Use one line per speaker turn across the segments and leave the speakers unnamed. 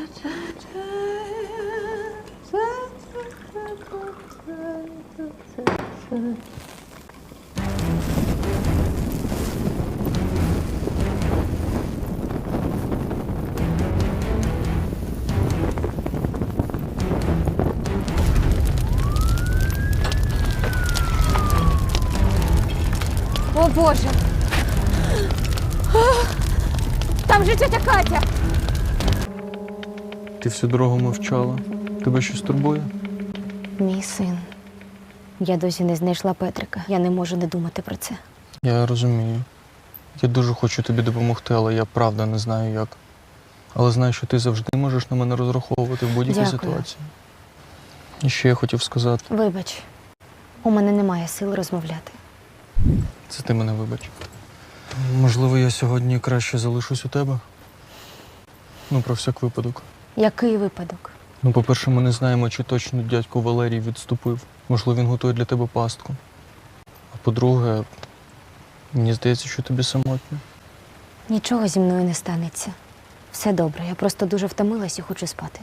О, Боже! Там же тетя Катя!
Ти всю дорогу мовчала. Тебе щось турбує?
Мій син. Я досі не знайшла Петрика. Я не можу не думати про це.
Я розумію. Я дуже хочу тобі допомогти, але я правда не знаю як. Але знаю, що ти завжди можеш на мене розраховувати в будь-якій
Дякую.
ситуації. І ще я хотів сказати.
Вибач, у мене немає сил розмовляти.
Це ти мене вибач. Можливо, я сьогодні краще залишусь у тебе? Ну, про всяк випадок.
Який випадок?
Ну, по-перше, ми не знаємо, чи точно дядько Валерій відступив. Можливо, він готує для тебе пастку. А по-друге, мені здається, що тобі самотньо.
Нічого зі мною не станеться. Все добре, я просто дуже втомилась і хочу спати.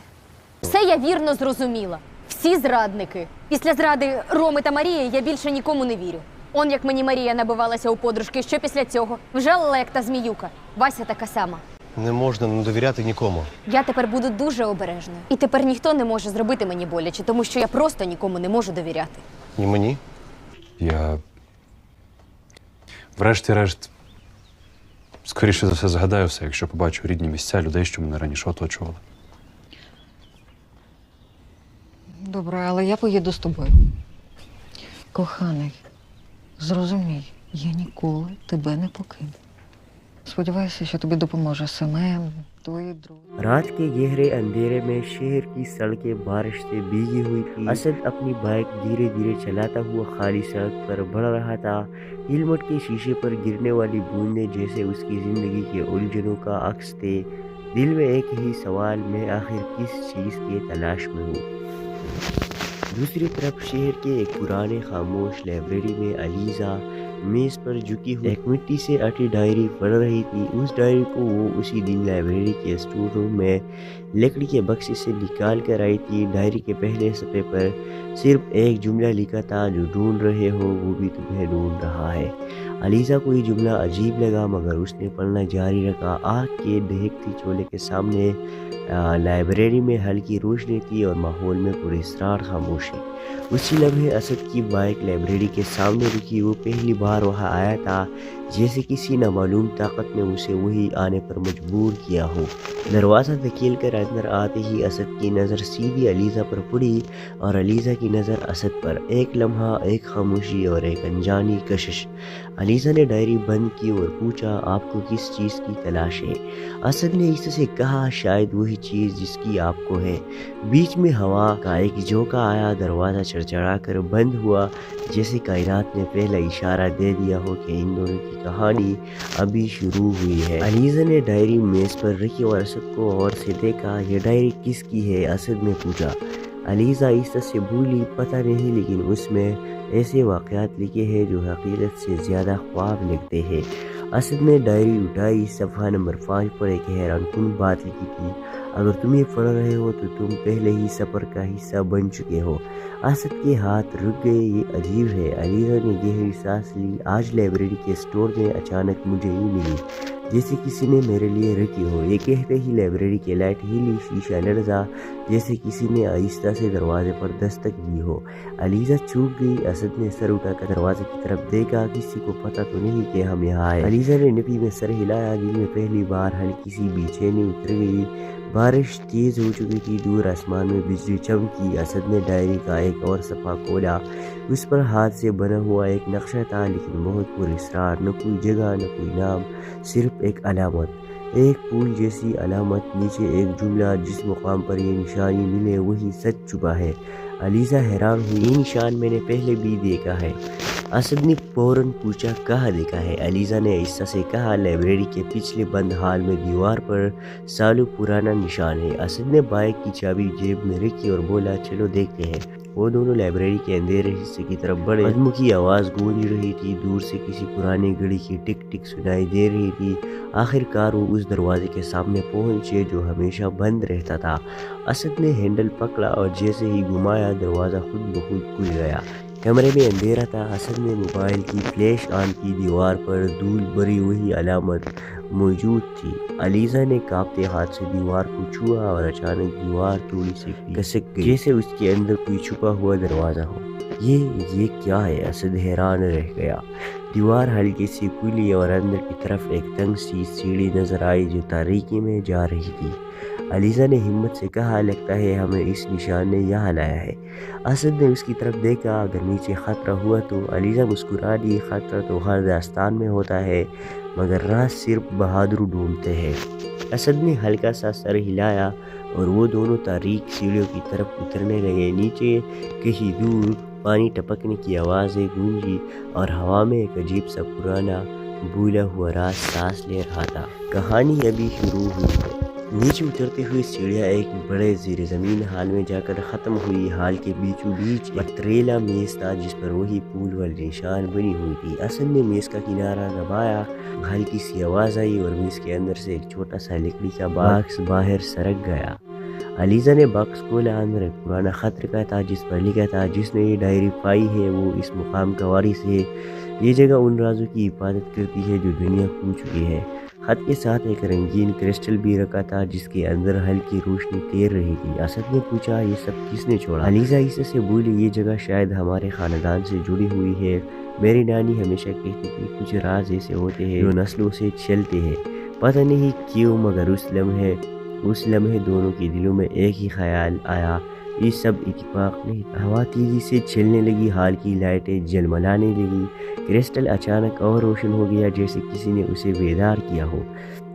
Все я вірно зрозуміла. Всі зрадники. Після зради Роми та Марії я більше нікому не вірю. Он як мені Марія набивалася у подружки, що після цього? Вжалила як та зміюка. Вася така сама.
Не можна не довіряти нікому.
Я тепер буду дуже обережною. І тепер ніхто не може зробити мені боляче, тому що я просто нікому не можу довіряти.
І мені.
Я, врешті-решт, скоріше за все згадаю все, якщо побачу рідні місця людей, що мене раніше оточували.
Добре, але я поїду з тобою. Коханий, зрозумій, я ніколи тебе не покину. Сподіваюся, що тобі допоможе Семен, твої друзі.
रात के गहरे अंधेरे में शहर की सड़कें बारिश से भीगी हुई थी। असद अपनी बाइक धीरे धीरे चलाता हुआ खाली सड़क पर बढ़ रहा था। हेलमेट के शीशे पर गिरने वाली बूंदें जैसे उसकी जिंदगी के उलझनों का अक्स थे। दिल में एक ही सवाल, मैं आखिर किस चीज़ की तलाश में हूँ। दूसरी तरफ शहर के एक पुराने खामोश लाइब्रेरी में अलीज़ा मेज पर झुकी हुई एक मिट्टी से अटी डायरी पढ़ रही थी। उस डायरी को वो उसी दिन लाइब्रेरी के स्टोर रूम में लकड़ी के बक्से से निकाल कर आई थी। डायरी के पहले सफ़े पर सिर्फ एक जुमला लिखा था, जो ढूंढ रहे हो वो भी तुम्हें ढूंढ रहा है। अलीज़ा को ये जुमला अजीब लगा, मगर उसने पढ़ना जारी रखा। आग के दहकती चूल्हे के सामने लाइब्रेरी में हल्की रोशनी थी और माहौल में पुरस्रार खामोशी। उसी लम्हे असद की बाइक लाइब्रेरी के सामने रुकी। वो पहली बार वहाँ आया था, जैसे किसी नामालूम ताकत ने उसे वही आने पर मजबूर किया हो। दरवाज़ा धकेल कर अंदर आते ही असद की नज़र सीधी अलीज़ा पर पड़ी और अलीज़ा की नज़र असद पर। एक लम्हा, एक खामोशी और एक अनजानी कशिश। अलीज़ा ने डायरी बंद की और पूछा, आपको किस चीज़ की तलाश है? असद ने इससे कहा, शायद वही चीज़ जिसकी आपको है। बीच में हवा का एक झोंका आया। दरवाज़ा चरचरा कर बंद हुआ, जैसे कायनात ने पहला इशारा दे दिया हो कि इन दोनों की कहानी अभी शुरू हुई है। अलीज़ा ने डायरी मेज़ पर रखी और असद को गौर से देखा। ये डायरी किसकी है? असद ने पूछा। अलीज़ा इस से भूली, पता नहीं, लेकिन उसमें ऐसे वाक़यात लिखे हैं जो हकीकत से ज़्यादा ख्वाब लगते हैं। असद ने डायरी उठाई। सफ़ा नंबर 5 पर एक हैरानकुन बात लिखी थी, अगर तुम ये पढ़ रहे हो तो तुम पहले ही सफ़र का हिस्सा बन चुके हो। असद के हाथ रुक गए। ये अजीब है। अलीज़ा ने गहरी सांस ली। आज लाइब्रेरी के स्टोर में अचानक मुझे ही मिली, जैसे किसी ने मेरे लिए रखी हो। ये कहते ही लाइब्रेरी की लाइट हिली, शीशा लड़जा, जैसे किसी ने आहिस्ता से दरवाजे पर दस्तक दी हो। अलीज़ा चूक गई। असद ने सर उठाकर दरवाजे की तरफ देखा। किसी को पता तो नहीं कि हम यहाँ आए। अलीज़ा ने नफी में सर हिलाया। दिल में पहली बार हल्की सी बेचैनी उतर गई। बारिश तेज हो चुकी थी। दूर आसमान में बिजली चमकी। असद ने डायरी का एक और सफ़ा खोला। उस पर हाथ से बना हुआ एक नक्शा था, लेकिन बहुत पुरस्रार। न कोई जगह, न कोई नाम, सिर्फ एक अलामत, एक फूल जैसी अलामत। नीचे एक जुमला, जिस मुकाम पर ये निशानी मिले वही सच चुका है। अलीज़ा हैरान हुई। ये निशान मैंने पहले भी देखा है। असद ने फौरन पूछा, कहाँ देखा है? अलीज़ा ने ऐसा से कहा, लाइब्रेरी के पिछले बंद हाल में दीवार पर सालों पुराना निशान है। असद ने बाइक की चाबी जेब में रखी और बोला, चलो देखते हैं। वो दोनों लाइब्रेरी के अंधेरे हिस्से की तरफ बढ़े। कदमों की आवाज़ गूंज रही थी, दूर से किसी पुरानी घड़ी की टिक टिक सुनाई दे रही थी। आखिरकार वो उस दरवाजे के सामने पहुंचे जो हमेशा बंद रहता था। असद ने हैंडल पकड़ा और जैसे ही घुमाया दरवाज़ा खुद ब खुद खुल गया। कमरे में अंधेरा था। असद ने मोबाइल की फ्लैश ऑन की। दीवार पर धूल भरी हुई अलामत मौजूद थी। अलीज़ा ने कांपते हाथ से दीवार को छुआ और अचानक दीवार थोड़ी सी खिसक गई, जैसे उसके अंदर कोई छुपा हुआ दरवाज़ा हो। ये क्या है? असद हैरान रह गया। दीवार हल्की सी खुली और अंदर की तरफ एक तंग सी सीढ़ी नजर आई जो तारीकी में जा रही थी। अलीज़ा ने हिम्मत से कहा, लगता है हमें इस निशान ने यहाँ लाया है। असद ने उसकी तरफ देखा, अगर नीचे खतरा हुआ तो। अलीज़ा मुस्कुरा दी, खतरा तो हर दास्तान में होता है, मगर राह सिर्फ बहादुर ढूंढते हैं। असद ने हल्का सा सर हिलाया और वो दोनों तारीक सीढ़ियों की तरफ उतरने लगे। नीचे कहीं दूर पानी टपकने की आवाज़ें गूंजी और हवा में एक अजीब सा पुराना भूला हुआ राज सांस ले रहा था। कहानी अभी शुरू हुई है। नीचे उतरते हुए सीढ़ियाँ एक बड़े ज़ीर ज़मीन हाल में जाकर ख़त्म हुई। हाल के बीचों बीच पथरीला मेज़ था जिस पर वही फूल वाली निशान बनी हुई थी। असद ने मेज़ का किनारा दबाया, हल्की सी आवाज़ आई और मेज़ के अंदर से एक छोटा सा लकड़ी का बॉक्स बाहर सरक गया। अलीज़ा ने बॉक्स खोला। अंदर एक पुराना खत रखा था जिस पर लिखा था, जिसने ये डायरी पाई है वो इस मुकाम का वारिस है। ये जगह उन राजों की हिफाजत करती है जो दुनिया खो चुकी है। खत के साथ एक रंगीन क्रिस्टल भी रखा था जिसके अंदर हल्की रोशनी तैर रही थी। असद ने पूछा, ये सब किसने छोड़ा? अलीज़ा इससे बोली, ये जगह शायद हमारे ख़ानदान से जुड़ी हुई है। मेरी नानी हमेशा कहती थी कुछ राज ऐसे होते हैं जो नस्लों से चलते हैं। पता नहीं क्यों, मगर उस लम्हे दोनों के दिलों में एक ही ख्याल आया, ये सब इत्तेफाक नहीं। हवा तेजी से चलने लगी, हाल की लाइटें जलमलाने लगी। क्रिस्टल अचानक और रोशन हो गया जैसे किसी ने उसे बेदार किया हो।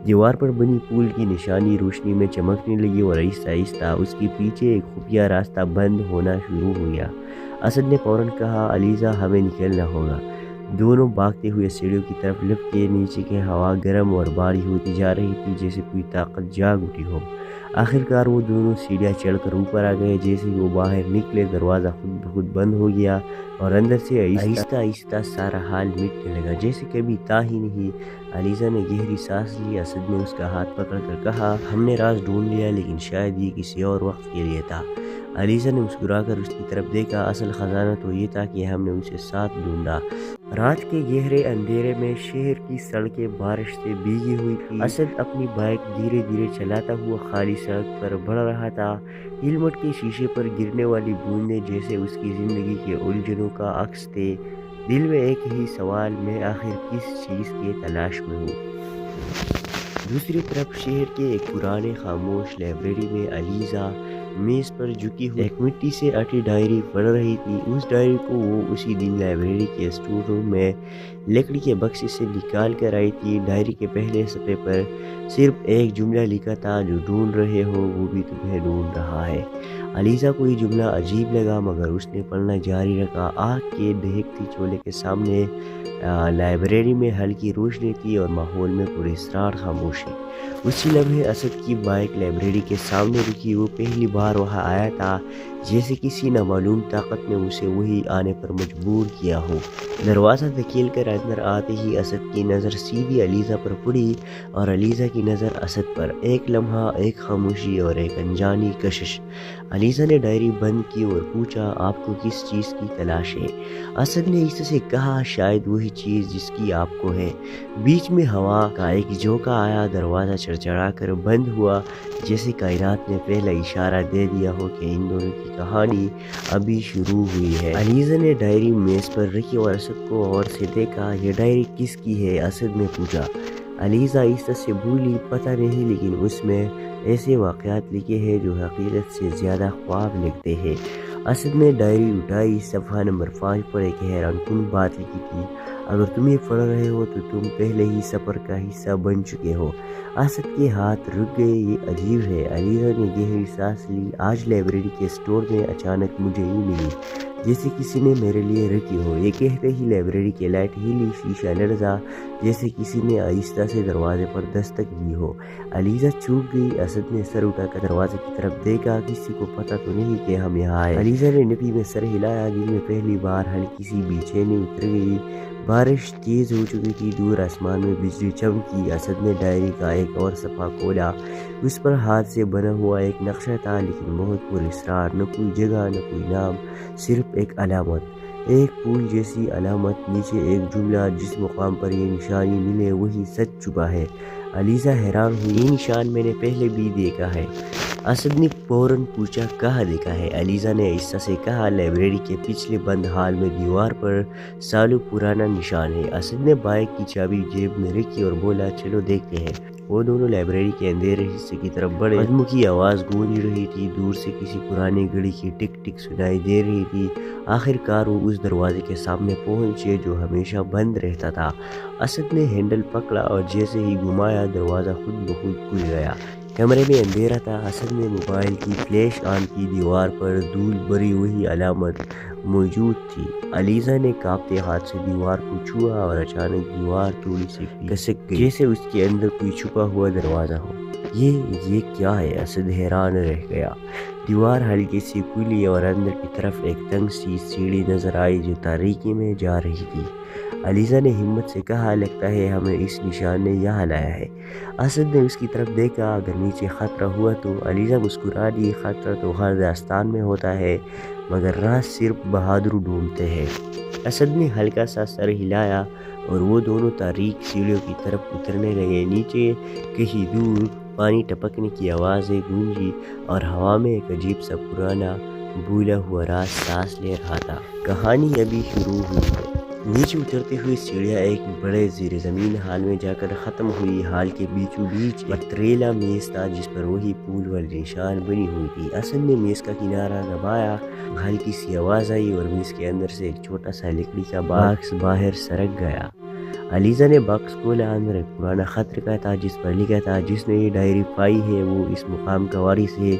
दीवार पर बनी फूल की निशानी रोशनी में चमकने लगी और आहिस्ता आहिस्ता उसके पीछे एक खुफिया रास्ता बंद होना शुरू हो गया। असद ने फौरन कहा, अलीज़ा हमें निकलना होगा। दोनों भागते हुए सीढ़ियों की तरफ लपके। नीचे की हवा गर्म और भारी होती जा रही थी जैसे कोई ताकत जाग उठी हो। आखिरकार वो दोनों सीढ़ियाँ चढ़कर ऊपर आ गए। जैसे ही वो बाहर निकले दरवाज़ा खुद ब खुद बंद हो गया और अंदर से आहिस्ता आहिस्ता सारा हाल मिटने लगा जैसे कभी था ही नहीं। अलीज़ा ने गहरी सांस ली। असद ने उसका हाथ पकड़कर कहा, हमने राज ढूंढ लिया, लेकिन शायद ये किसी और वक्त के लिए था। अलीज़ा ने मुस्कुराकर उसकी तरफ देखा। असल खजाना तो ये था कि हमने उसे साथ ढूंढा। रात के गहरे अंधेरे में शहर की सड़कें बारिश से भीगी हुई थी। असद अपनी बाइक धीरे धीरे चलाता हुआ खाली सड़क पर बढ़ रहा था। हेलमेट के शीशे पर गिरने वाली बूंदें जैसे उसकी ज़िंदगी के उलझनों का अक्स थे। दिल में एक ही सवाल, मैं आखिर किस चीज़ के तलाश में हूँ। दूसरी तरफ शहर के एक पुराने खामोश लाइब्रेरी में अलीज़ा मेज़ पर झुकी हुई एक मिट्टी से अटी डायरी पढ़ रही थी। उस डायरी को वो उसी दिन लाइब्रेरी के स्टोर रूम में लकड़ी के बक्से से निकाल कर आई थी। डायरी के पहले सफ़े पर सिर्फ एक जुमला लिखा था, जो ढूंढ रहे हो वो भी तुम्हें ढूंढ रहा है। अलीज़ा को ये जुमला अजीब लगा मगर उसने पढ़ना जारी रखा। आग के दहकती चूल्हे के सामने लाइब्रेरी में हल्की रोशनी थी और माहौल में पुरअसरार खामोशी। उसी लम्हे असद की बाइक लाइब्रेरी के सामने रुकी। वो पहली बार वहाँ आया था, जैसे किसी नामालूम ताकत ने उसे वही आने पर मजबूर किया हो। दरवाज़ा धकेल कर अंदर आते ही असद की नज़र सीधी अलीज़ा पर पड़ी और अलीज़ा की नज़र असद पर। एक लम्हा, एक खामोशी और एक अनजानी कशिश। अलीज़ा ने डायरी बंद की और पूछा, आपको किस चीज़ की तलाश है? असद ने इससे कहा, शायद वही चीज़ जिसकी आपको है। बीच में हवा का एक झोंका आया। दरवाज़ा चड़चड़ा कर बंद हुआ, जैसे कायनात ने पहला इशारा दे दिया हो कि इन दोनों की कहानी अभी शुरू हुई है। अलीज़ा ने डायरी मेज़ पर रखी और असद को और से देखा। यह डायरी किसकी है? असद ने पूछा। अलीज़ा इससे भूली, पता नहीं, लेकिन उसमें ऐसे वाक़यात लिखे हैं जो हकीकत से ज़्यादा ख्वाब लगते हैं। असद ने डायरी उठाई। सफ़ा नंबर 5 पर एक हैरानकुन बात लिखी थी, अगर तुम ये पढ़ रहे हो तो तुम पहले ही सफ़र का हिस्सा बन चुके हो। असद के हाथ रुक गए। ये अजीब है। अलीज़ा ने गहरी सांस ली। आज लाइब्रेरी के स्टोर में अचानक मुझे ही मिली। जैसे किसी ने मेरे लिए रखी हो। ये कहते ही लाइब्रेरी की लाइट हिली, शीशा लर्जा जैसे किसी ने आहिस्ता से दरवाजे पर दस्तक दी हो। अलीजा चूक गई। असद ने सर उठाकर दरवाजे की तरफ देखा। किसी को पता तो नहीं कि हम यहाँ आए। अलीजा ने नफी में सर हिलाया। दिल में पहली बार हल्की सी बेचैनी उतर गई। बारिश तेज हो चुकी थी। दूर आसमान में बिजली चमकी। असद ने डायरी का एक और सफ़ा खोला। उस पर हाथ से बना हुआ एक नक्शा था, लेकिन बहुत पुरस्रार। न कोई जगह, न कोई नाम, सिर्फ एक अलामत, एक पुल जैसी अलामत। नीचे एक जुमला, जिस मुकाम पर ये निशानी मिले वही सच चुका है। अलीजा हैरान हुई। ये निशान मैंने पहले भी देखा है। असद ने फौरन पूछा, कहाँ देखा है? अलीजा ने आहिस्ता से कहा, लाइब्रेरी के पिछले बंद हाल में दीवार पर सालों पुराना निशान है। असद ने बाइक की चाबी जेब में रखी और बोला, चलो देखते हैं। वो दोनों लाइब्रेरी के अंधेरे हिस्से की तरफ बढ़े। कदमों की आवाज़ गूंज रही थी। दूर से किसी पुरानी घड़ी की टिक टिक सुनाई दे रही थी। आखिरकार वो उस दरवाजे के सामने पहुंचे जो हमेशा बंद रहता था। असद ने हैंडल पकड़ा और जैसे ही घुमाया दरवाज़ा खुद ब खुद खुल गया। कमरे में अंधेरा था। असद ने मोबाइल की फ्लैश ऑन की। दीवार पर धूल भरी वही अलामत मौजूद थी। अलीजा ने कांपते हाथ से दीवार को छुआ और अचानक दीवार थोड़ी सी खिसक गई, जैसे उसके अंदर कोई छुपा हुआ दरवाज़ा हो। ये क्या है? असद हैरान रह गया। दीवार हल्की सी खुली और अंदर की तरफ एक तंग सी सीढ़ी नजर आई जो तारीकी में जा रही थी। अलीजा ने हिम्मत से कहा, लगता है हमें इस निशान ने यहाँ लाया है। असद ने उसकी तरफ देखा। अगर नीचे खतरा हुआ तो? अलीजा मुस्कुरा दी। खतरा तो हर दास्तान में होता है, मगर राज सिर्फ बहादुर ढूंढते हैं। असद ने हल्का सा सर हिलाया और वो दोनों तारीक सीढ़ियों की तरफ उतरने लगे। नीचे कहीं दूर पानी टपकने की आवाज़ें गूंजी और हवा में एक अजीब सा पुराना भूला हुआ राज सांस ले रहा था। कहानी अभी शुरू हुई है। नीचे उतरते हुए सीढ़ियाँ एक बड़े ज़ीर ज़मीन हाल में जाकर ख़त्म हुई। हाल के बीचों बीच पथरीला मेज़ था जिस पर वही पुल वाली निशान बनी हुई थी। असद ने मेज़ का किनारा दबाया। हल्की सी आवाज़ आई और मेज़ के अंदर से एक छोटा सा लकड़ी का बॉक्स बाहर सरक गया। अलीजा ने बॉक्स खोला। अंदर एक पुराना खत रखा था जिस पर लिखा था, जिसने ये डायरी पाई है वो इस मुकाम का वारिस है।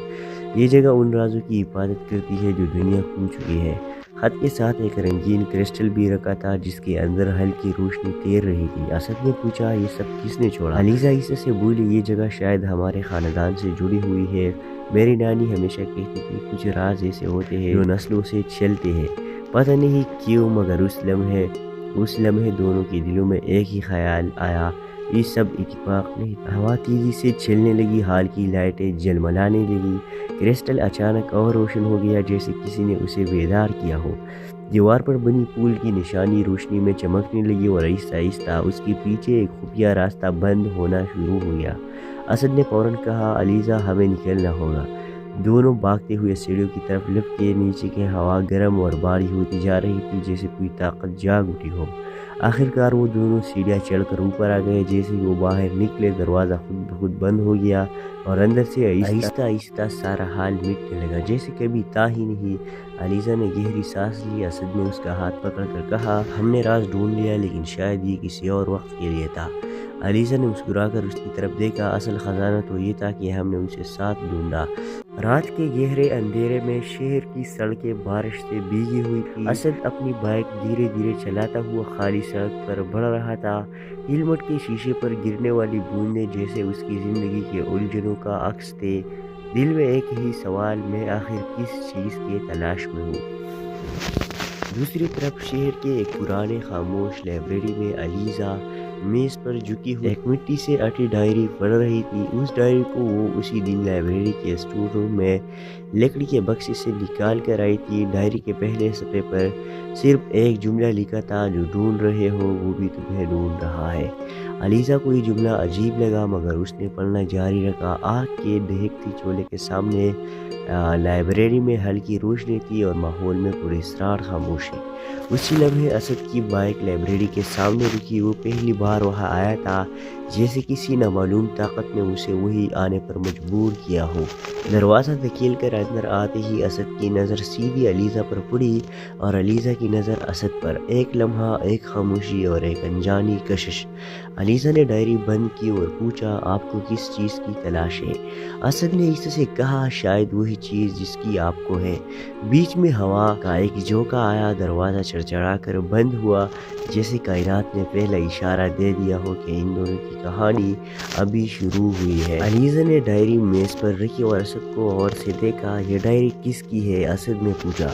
ये जगह उन राजों की हिफाजत करती है जो दुनिया खो चुकी है। खत के साथ एक रंगीन क्रिस्टल भी रखा था जिसके अंदर हल्की रोशनी तैर रही थी। असद ने पूछा, ये सब किसने छोड़ा? अलीजा इसे से बोली, ये जगह शायद हमारे खानदान से जुड़ी हुई है। मेरी नानी हमेशा कहती थी कुछ राज ऐसे होते हैं जो नस्लों से चलते हैं। पता नहीं क्यों, मगर उस लम्हे दोनों के दिलों में एक ही ख्याल आया, ये सब इत्तेफाक नहीं था। हवा तेजी से चलने लगी। हाल की लाइटें जलमलाने लगी। क्रिस्टल अचानक और रोशन हो गया जैसे किसी ने उसे बेदार किया हो। दीवार पर बनी पुल की निशानी रोशनी में चमकने लगी और आहिस्ता आहिस्ता उसके पीछे एक खुफिया रास्ता बंद होना शुरू हो गया। असद ने फौरन कहा, अलीजा हमें निकलना होगा। दोनों भागते हुए सीढ़ियों की तरफ लपके। नीचे की हवा गर्म और भारी होती जा रही थी जैसे कोई ताकत जाग उठी हो। आखिरकार वो दोनों सीढ़ियाँ चढ़कर ऊपर आ गए। जैसे ही वो बाहर निकले दरवाज़ा खुद ब खुद बंद हो गया और अंदर से आहिस्ता आहिस्ता सारा हाल मिटने लगा जैसे कभी था ही नहीं। अलीजा ने गहरी सांस ली। असद ने उसका हाथ पकड़कर कहा, हमने राज ढूंढ लिया, लेकिन शायद ये किसी और वक्त के लिए था। अलीजा ने मुस्कुराकर उसकी तरफ देखा। असल खजाना तो ये था कि हमने उसे साथ ढूंढा। रात के गहरे अंधेरे में शहर की सड़कें बारिश से भीगी हुई थी। असद अपनी बाइक धीरे धीरे चलाता हुआ खाली सड़क पर बढ़ रहा था। हेलमेट के शीशे पर गिरने वाली बूंदें जैसे उसकी जिंदगी के उलझनों का अक्स थे। दिल में एक ही सवाल, मैं आखिर किस चीज़ के तलाश में हूँ? दूसरी तरफ शहर के एक पुराने खामोश लाइब्रेरी में अलीजा मेज पर झुकी हुई एक मिट्टी से अटी डायरी पढ़ रही थी। उस डायरी को वो उसी दिन लाइब्रेरी के स्टोर रूम में लकड़ी के बक्से से निकाल कर आई थी। डायरी के पहले सफ़े पर सिर्फ एक जुमला लिखा था, जो ढूंढ रहे हो वो भी तुम्हें ढूंढ रहा है। अलीजा को ये जुमला अजीब लगा, मगर उसने पढ़ना जारी रखा। आग के दहकती चूल्हे के सामने लाइब्रेरी में हल्की रोशनी थी और माहौल में पुरस्रार खामोशी। उसी लम्हे असद की बाइक लाइब्रेरी के सामने रुकी। वो पहली बार वहाँ आया था। जैसे किसी नामालूम ताकत ने उसे वही आने पर मजबूर किया हो। दरवाज़ा धकेल कर अंदर आते ही असद की नज़र सीधी अलीज़ा पर पड़ी और अलीज़ा की नज़र असद पर। एक लम्हा, एक खामोशी और एक अनजानी कशिश। अलीज़ा ने डायरी बंद की और पूछा, आपको किस चीज़ की तलाश है? असद ने इससे कहा, शायद वही चीज़ जिसकी आपको है। बीच में हवा का एक झोंका आया, दरवाज़ा चड़चड़ा कर बंद हुआ, जैसे कायनात ने पहला इशारा दे दिया हो कि इन दोनों की कहानी अभी शुरू हुई है। अलीज़ा ने डायरी मेज़ पर रखी और असद को और से देखा। यह डायरी किसकी है? असद ने पूछा।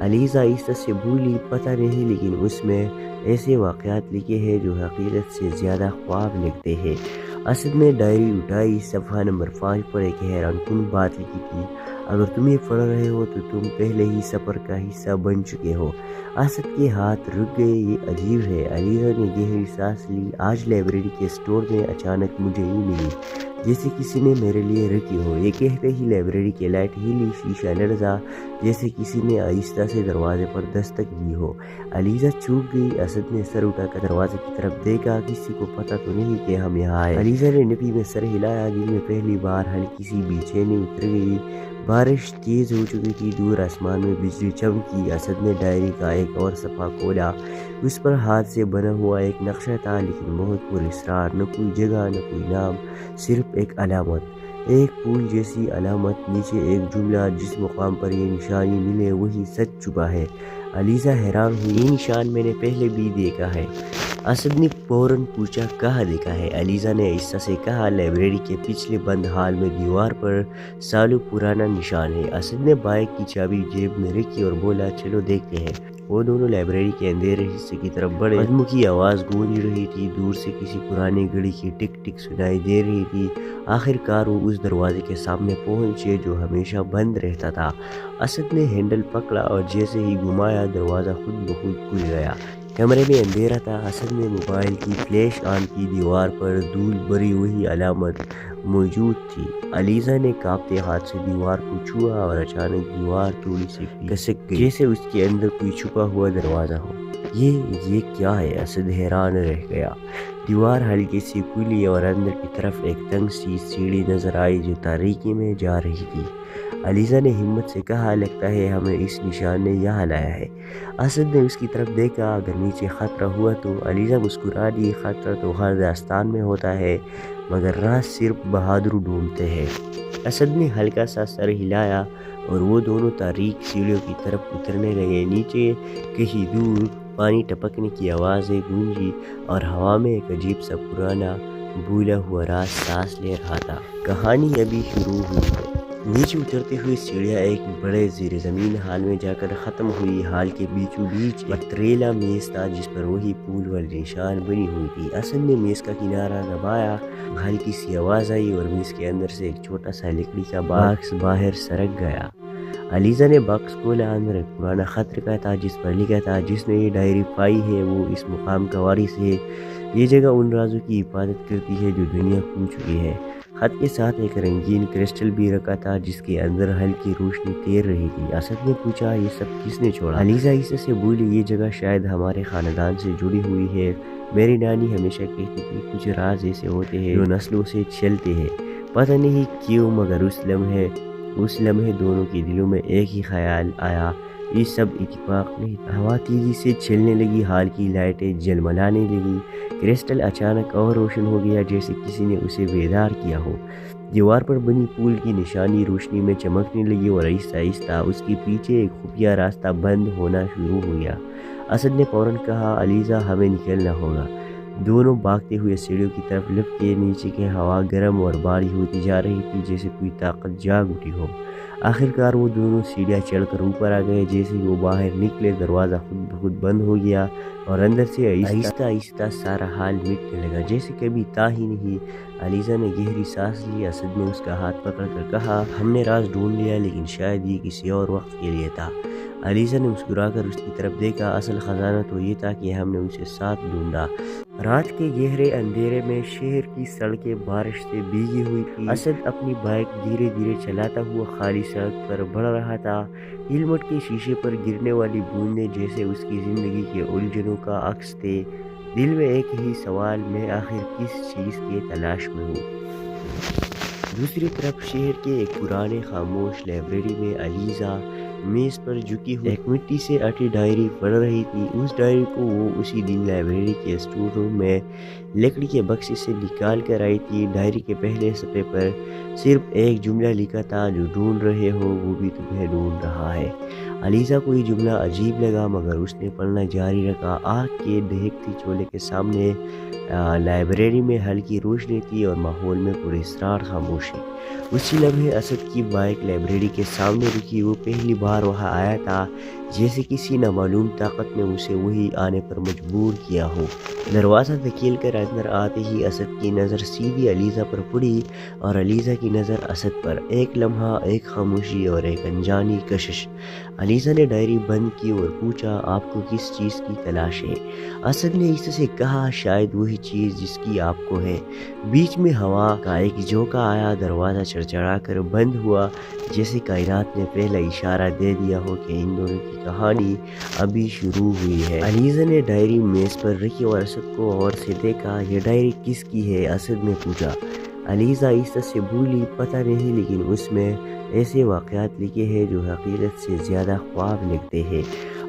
अलीज़ा इस से भूली, पता नहीं, लेकिन उसमें ऐसे वाक़यात लिखे हैं जो हकीकत से ज़्यादा ख्वाब लगते हैं। असद ने डायरी उठाई। सफ़हा नंबर 5 पर एक हैरानकुन बात लिखी थी, अगर तुम ये पढ़ रहे हो तो तुम पहले ही सफ़र का हिस्सा बन चुके हो। असद के हाथ रुक गए। ये अजीब है। अलीज़ा ने गहरी सांस ली। आज लाइब्रेरी के स्टोर में अचानक मुझे ही मिली, जैसे किसी ने मेरे लिए रखी हो। ये कहते ही लाइब्रेरी की लाइट हिली, शीशा लड़जा, जैसे किसी ने आहिस्ता से दरवाजे पर दस्तक दी हो। अलीज़ा चूक गई। असद ने सर उठाकर दरवाजे की तरफ देखा। किसी को पता तो नहीं कि हम यहाँ आए? अलीज़ा ने नफी में सर हिलाया। दिल में पहली बार हल्की सी बेचैनी उतर गई। बारिश तेज हो चुकी थी। दूर आसमान में बिजली चमकी। असद ने डायरी का एक और सफ़ा खोला। उस पर हाथ से बना हुआ एक नक्शा था, लेकिन बहुत पुरस्रार। न कोई जगह, न कोई नाम, सिर्फ एक अलामत, एक फूल जैसी अलामत। नीचे एक जुमला, जिस मुकाम पर यह निशानी मिले वही सच चुका है। अलीज़ा हैरान हुई। ये निशान मैंने पहले भी देखा है। असद ने फौरन पूछा, कहाँ देखा है? अलीज़ा ने आहिस्ता से कहा, लाइब्रेरी के पिछले बंद हाल में दीवार पर सालों पुराना निशान है। असद ने बाइक की चाबी जेब में रखी और बोला, चलो देखते हैं। वो दोनों लाइब्रेरी के अंधेरे हिस्से की तरफ बढ़े। कदमों की आवाज़ गूंज रही थी। दूर से किसी पुरानी घड़ी की टिक टिक सुनाई दे रही थी। आखिरकार वो उस दरवाजे के सामने पहुंचे जो हमेशा बंद रहता था। असद ने हैंडल पकड़ा और जैसे ही घुमाया, दरवाज़ा खुद ब खुद खुल गया। कमरे में अंधेरा था। असद ने मोबाइल की फ्लैश ऑन की। दीवार पर धूल भरी वही अलामत मौजूद थी। अलीज़ा ने कांपते हाथ से दीवार को छुआ और अचानक दीवार थोड़ी सी खिसक गई, जैसे उसके अंदर कोई छुपा हुआ दरवाज़ा हो। ये क्या है? असद हैरान रह गया। दीवार हल्की सी खुली और अंदर की तरफ एक तंग सी सीढ़ी नजर आई जो तारीकी में जा रही थी। अलीज़ा ने हिम्मत से कहा, लगता है हमें इस निशान ने यहाँ लाया है। असद ने उसकी तरफ देखा। अगर नीचे खतरा हुआ तो? अलीज़ा मुस्कुरा दी। खतरा तो हर दास्तान में होता है, मगर राह सिर्फ बहादुर ढूंढते हैं। असद ने हल्का सा सर हिलाया और वो दोनों तारीक सीढ़ियों की तरफ उतरने लगे। नीचे कहीं दूर पानी टपकने की आवाज़ें गूंजी और हवा में एक अजीब सा पुराना भूला हुआ राज सांस ले रहा था। कहानी अभी शुरू हुई है। नीचे उतरते हुए सीढ़ियाँ एक बड़े ज़ेर ज़मीन हाल में जाकर ख़त्म हुई। हाल के बीचों बीच एक पथरीला मेज़ था जिस पर वही फूल वाली निशान बनी हुई थी। असद ने मेज़ का किनारा दबाया। हल्की सी आवाज़ आई और मेज़ के अंदर से एक छोटा सा लकड़ी का बॉक्स बाहर सरक गया। अलीज़ा ने बॉक्स खोला। अंदर एक पुराना खत रखा था जिस पर लिखा था, जिसने ये डायरी पाई है वो इस मुकाम का वारिस है। ये जगह उन राजों की हिफाजत करती है जो दुनिया खो चुकी है। खत के साथ एक रंगीन क्रिस्टल भी रखा था जिसके अंदर हल्की रोशनी तैर रही थी। असद ने पूछा, ये सब किसने छोड़ा? अलीज़ा इससे बोली, ये जगह शायद हमारे ख़ानदान से जुड़ी हुई है। मेरी नानी हमेशा कहती थी, कुछ राज ऐसे होते हैं जो नस्लों से चलते हैं। पता नहीं क्यों, मगर उस लम्हे दोनों के दिलों में एक ही ख्याल आया, ये सब इत्तेफाक नहीं था। हवा तेजी से चलने लगी। हाल की लाइटें जलमलाने लगी। क्रिस्टल अचानक और रोशन हो गया, जैसे किसी ने उसे बेदार किया हो। दीवार पर बनी फूल की निशानी रोशनी में चमकने लगी और आहिस्ता आहिस्ता उसके पीछे एक खुफिया रास्ता बंद होना शुरू हो गया। असद ने फौरन कहा, अलीज़ा हमें निकलना होगा। दोनों भागते हुए सीढ़ियों की तरफ लपके। नीचे की हवा गर्म और भारी होती जा रही थी, जैसे कोई ताकत जाग उठी हो। आखिरकार वो दोनों सीढ़ियाँ चढ़कर ऊपर आ गए। जैसे ही वो बाहर निकले, दरवाज़ा खुद ब खुद बंद हो गया और अंदर से आहिस्ता आहिस्ता सारा हाल मिटने लगा, जैसे कभी था ही नहीं। अलीज़ा ने गहरी सांस ली। असद ने उसका हाथ पकड़कर कहा, हमने राज ढूंढ लिया, लेकिन शायद ये किसी और वक्त के लिए था। अलीज़ा ने मुस्कुराकर उसकी तरफ देखा। असल खजाना तो ये था कि हमने उसे साथ ढूंढा। रात के गहरे अंधेरे में शहर की सड़कें बारिश से भीगी हुई थी। असद अपनी बाइक धीरे धीरे चलाता हुआ खाली सड़क पर बढ़ रहा था। हेलमेट के शीशे पर गिरने वाली बूंदें जैसे उसकी ज़िंदगी के उलझनों का अक्स थे। दिल में एक ही सवाल, मैं आखिर किस चीज़ के तलाश में हूँ। दूसरी तरफ शहर के एक पुराने खामोश लाइब्रेरी में अलीज़ा मेज़ पर झुकी हुई एक मिट्टी से अटी डायरी पढ़ रही थी। उस डायरी को वो उसी दिन लाइब्रेरी के स्टोर रूम में लकड़ी के बक्से से निकाल कर आई थी। डायरी के पहले सफ़े पर सिर्फ एक जुमला लिखा था, जो ढूंढ रहे हो वो भी तुम्हें ढूंढ रहा है। अलीज़ा को ये जुमला अजीब लगा, मगर उसने पढ़ना जारी रखा। आग के दहकते चूल्हे के सामने लाइब्रेरी में हल्की रोशनी थी और माहौल में पुरस्रार खामोशी। उसी लम्हे असद की बाइक लाइब्रेरी के सामने रुकी। वो पहली बार वहाँ आया था, जैसे किसी नामालूम ताकत ने उसे वही आने पर मजबूर किया हो। दरवाज़ा धकेल कर अंदर आते ही असद की नज़र सीधी अलीज़ा पर पड़ी और अलीज़ा की नज़र असद पर। एक लम्हा, एक खामोशी और एक अनजानी कशिश। अलीज़ा ने डायरी बंद की और पूछा, आपको किस चीज़ की तलाश है? असद ने इससे कहा, शायद वही चीज़ जिसकी आपको है। बीच में हवा का एक झोंका आया, दरवाज़ा चड़चड़ा कर बंद हुआ, जैसे कायनात ने पहला इशारा दे दिया हो कि इन दोनों की कहानी अभी शुरू हुई है। अलीज़ा ने डायरी मेज़ पर रखी और असद को और से देखा। ये डायरी किसकी है? असद ने पूछा। अलीज़ा इस से भूली, पता नहीं, लेकिन उसमें ऐसे वाक़यात लिखे हैं जो हकीकत से ज़्यादा ख्वाब लगते हैं।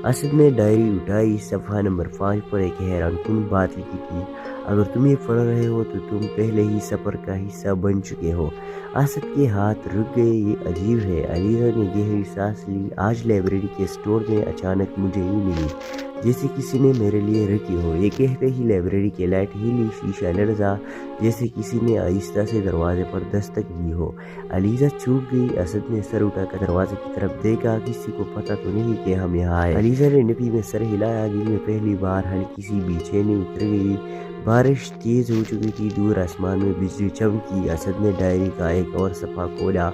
असद ने डायरी उठाई। सफ़ा नंबर 5 पर एक हैरानकुन बात लिखी थी, अगर तुम ये पढ़ रहे हो तो तुम पहले ही सफ़र का हिस्सा बन चुके हो। असद के हाथ रुक गए। ये अजीब है। अलीज़ा ने गहरी सांस ली। आज लाइब्रेरी के स्टोर में अचानक मुझे ही मिली, जैसे किसी ने मेरे लिए रखी हो। ये कहते ही लाइब्रेरी की लाइट हिली, शीशा लड़जा, जैसे किसी ने आहिस्ता से दरवाजे पर दस्तक दी हो। अलीज़ा चूक गई। असद ने सर उठाकर दरवाजे की तरफ देखा। किसी को पता तो नहीं कि हम यहाँ आए? अलीज़ा ने नफी में सर हिलाया। दिल में पहली बार हल्की सी बेचैनी उतर गई। बारिश तेज हो चुकी थी। दूर आसमान में बिजली चमकी। असद ने डायरी का एक और सफ़ा खोला।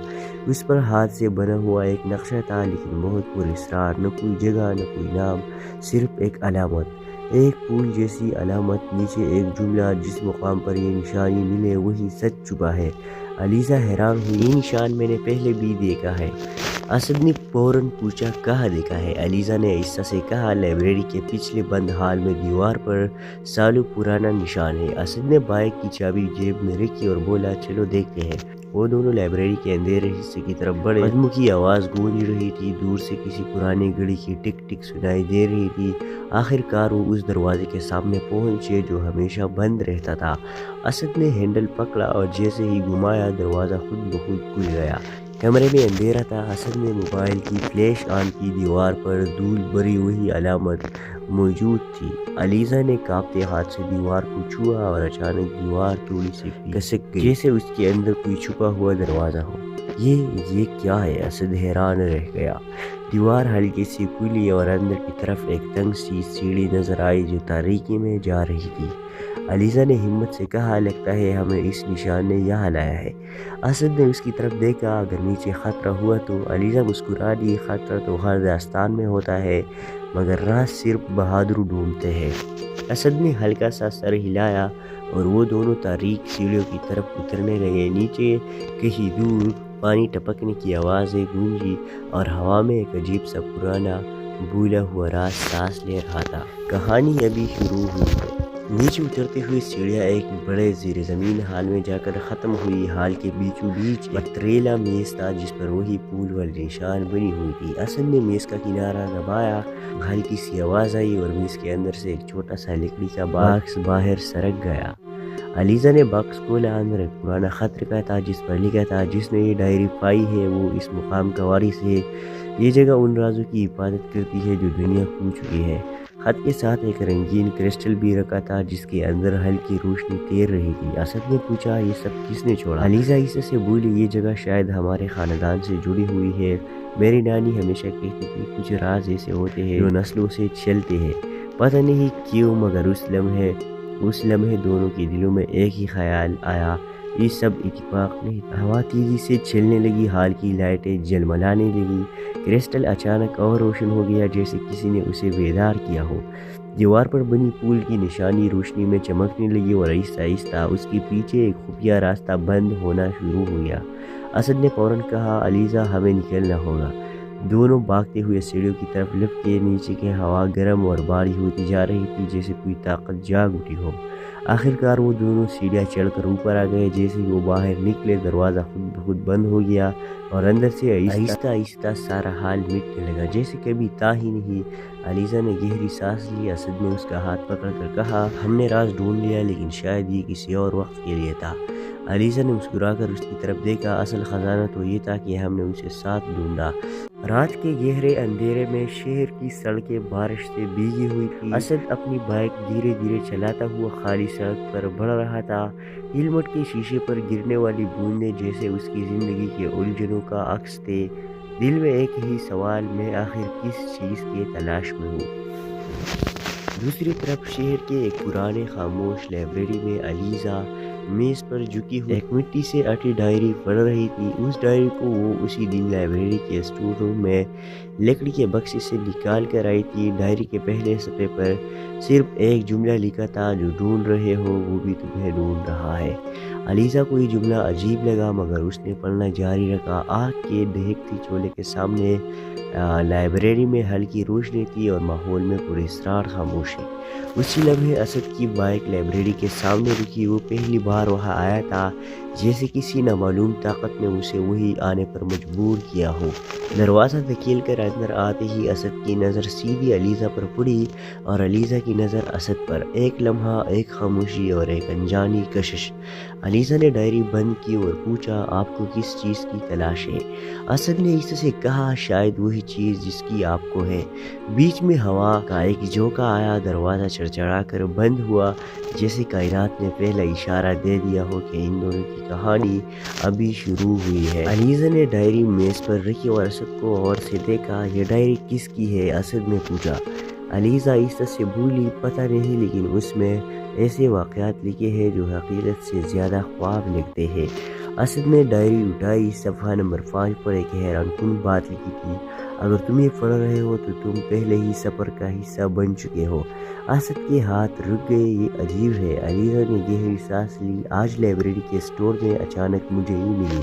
उस पर हाथ से बना हुआ एक नक्शा था, लेकिन बहुत पुरस्रार। न कोई जगह, न कोई नाम, सिर्फ एक अलामत, एक फूल जैसी अलामत। नीचे एक जुमला, जिस मुकाम पर ये निशानी मिले वही सच चुका है। अलीज़ा हैरान हुई। ये निशान मैंने पहले भी देखा है। असद ने फौरन पूछा, कहाँ देखा है? अलीज़ा ने आहिस्ता से कहा, लाइब्रेरी के पिछले बंद हाल में दीवार पर सालों पुराना निशान है। असद ने बाइक की चाबी जेब में रखी और बोला, चलो देखते हैं। वो दोनों लाइब्रेरी के अंधेरे हिस्से की तरफ बढ़े। कदमों की आवाज़ गूंज रही थी। दूर से किसी पुरानी घड़ी की टिक टिक सुनाई दे रही थी। आखिरकार वो उस दरवाजे के सामने पहुंचे जो हमेशा बंद रहता था। असद ने हैंडल पकड़ा और जैसे ही घुमाया, दरवाज़ा खुद ब खुद खुल गया। कमरे में अंधेरा था। असद ने मोबाइल की फ्लैश ऑन की। दीवार पर धूल भरी वही अलामत मौजूद थी। अलीज़ा ने कांपते हाथ से दीवार को छुआ और अचानक दीवार थोड़ी सी खिसक गई, जैसे उसके अंदर कोई छुपा हुआ दरवाज़ा हो। ये क्या है? असद हैरान रह गया। दीवार हल्की सी खुली और अंदर की तरफ एक तंग सी सीढ़ी नजर आई जो तारीकी में जा रही थी। अलीज़ा ने हिम्मत से कहा, लगता है हमें इस निशान ने यहाँ लाया है। असद ने उसकी तरफ देखा। अगर नीचे ख़तरा हुआ तो? अलीज़ा मुस्कुरा दी। ख़तरा तो हर दास्तान में होता है, मगर राह सिर्फ बहादुर ढूंढते हैं। असद ने हल्का सा सर हिलाया और वो दोनों तारीक सीढ़ियों की तरफ उतरने लगे। नीचे कहीं दूर पानी टपकने की आवाज़ें गूंजी और हवा में एक अजीब सा पुराना भूला हुआ राज सांस ले रहा था। कहानी अभी शुरू हुई है। नीचे उतरते हुए सीढ़ियाँ एक बड़े ज़ीर ज़मीन हाल में जाकर ख़त्म हुई। हाल के बीचों बीच पथरीला मेज़ था, जिस पर वही फूल वाली निशान बनी हुई थी। असद ने मेज़ का किनारा दबाया। हल्की सी आवाज़ आई और मेज़ के अंदर से एक छोटा सा लकड़ी का बॉक्स बाहर सरक गया। अलीज़ा ने बॉक्स खोला। अंदर एक पुराना खत रखा था, जिस पर लिखा था, जिसने ये डायरी पाई है वो इस मुकाम का वारिस है। ये जगह उन राजों की हिफाजत करती है जो दुनिया खो चुकी है। खत के साथ एक रंगीन क्रिस्टल भी रखा था, जिसके अंदर हल्की रोशनी तैर रही थी। असद ने पूछा, ये सब किसने छोड़ा? अलीज़ा इससे बोली, ये जगह शायद हमारे ख़ानदान से जुड़ी हुई है। मेरी नानी हमेशा कहती थी, कुछ राज ऐसे होते हैं जो नस्लों से चलते हैं। पता नहीं क्यों, मगर उस लम्हे दोनों के दिलों में एक ही ख्याल आया, ये सब इत्तेफाक नहीं था। हवा तेजी से चलने लगी। हाल की लाइटें जलमलाने लगी। क्रिस्टल अचानक और रोशन हो गया, जैसे किसी ने उसे बेदार किया हो। दीवार पर बनी फूल की निशानी रोशनी में चमकने लगी और आहिस्ता आहिस्ता उसके पीछे एक खुफिया रास्ता बंद होना शुरू हो गया। असद ने फौरन कहा, अलीज़ा हमें निकलना होगा। دونوں بھاگتے ہوئے سیڑھیوں کی طرف لپکے. نیچے کی ہوا گرم اور بھاری ہوتی جا رہی تھی جیسے کوئی طاقت جاگ اٹھی ہو. آخرکار وہ دونوں سیڑھیاں چڑھ کر اوپر آ گئے. جیسے ہی وہ باہر نکلے دروازہ خود بخود بند ہو گیا اور اندر سے آہستہ آہستہ سارا حال مٹنے لگا جیسے کبھی تھا ہی نہیں. علیزہ نے گہری سانس لی. اسد نے اس کا ہاتھ پکڑ کر کہا, ہم نے راز ڈھونڈ لیا لیکن شاید یہ کسی اور وقت کے لیے تھا. علیزہ نے مسکرا کر اس کی طرف دیکھا. اصل خزانہ تو یہ تھا کہ ہم نے اسے ساتھ ڈھونڈا. رات کے گہرے اندھیرے میں شہر کی سڑکیں بارش سے بھیگی ہوئی تھی. اسد اپنی بائک دھیرے دھیرے چلاتا ہوا خالی سڑک پر بڑھ رہا تھا. ہیلمٹ کے شیشے پر گرنے والی بوندیں جیسے اس کی زندگی کے الجھنوں کا عکس تھے. دل میں ایک ہی سوال, میں آخر کس چیز کے تلاش میں ہوں. دوسری طرف شہر کے ایک پرانے خاموش لائبریری میں علیزہ میز پر جھکی ہوئی ایک مٹی سے اٹی ڈائری پڑھ رہی تھی. اس ڈائری کو وہ اسی دن لائبریری کے اسٹور روم میں لکڑی کے بکسے سے نکال کر آئی تھی. ڈائری کے پہلے صفحے پر صرف ایک جملہ لکھا تھا, جو ڈھونڈ رہے ہو وہ بھی تمہیں ڈھونڈ رہا ہے. علیزہ کو یہ جملہ عجیب لگا مگر اس نے پڑھنا جاری رکھا. آگ کے دہکتی چولہے کے سامنے لائبریری میں ہلکی روشنی تھی اور ماحول میں پراسرار خاموشی. اسی لمحے اسد کی بائک لائبریری کے سامنے رکی. وہ پہلی بار وہاں آیا تھا جیسے کسی نامعلوم طاقت نے اسے وہی آنے پر مجبور کیا ہو. دروازہ دھکیل کر اندر آتے ہی اسد کی نظر سیدھی علیزہ پر پڑی اور علیزہ کی نظر اسد پر. ایک لمحہ, ایک خاموشی اور ایک انجانی کشش. علیزہ نے ڈائری بند کی اور پوچھا, آپ کو کس چیز کی تلاش ہے؟ اسد نے اس سے کہا, شاید وہی چیز جس کی آپ کو ہے. بیچ میں ہوا کا ایک جھونکا آیا. دروازہ چڑچڑا کر بند ہوا جیسے کائنات نے پہلا اشارہ دے دیا ہو کہ ان دونوں کی کہانی ابھی شروع ہوئی ہے. علیزہ نے ڈائری میز پر رکھی اور اسد کو غور سے دیکھا. یہ ڈائری کس کی ہے؟ اسد نے پوچھا. علیزہ آہستہ سے بولی, پتہ نہیں, لیکن اس میں ایسے واقعات لکھے ہیں جو حقیقت سے زیادہ خواب لگتے ہیں. اسد نے ڈائری اٹھائی. صفحہ نمبر 5 پر ایک حیران کن بات لکھی تھی, اگر تم یہ پڑھ رہے ہو تو تم پہلے ہی سفر کا حصہ بن چکے ہو. اسد کے ہاتھ رک گئے. یہ عجیب ہے. علیزہ نے گہری سانس لی. آج لائبریری کے اسٹور میں اچانک مجھے یوں ملی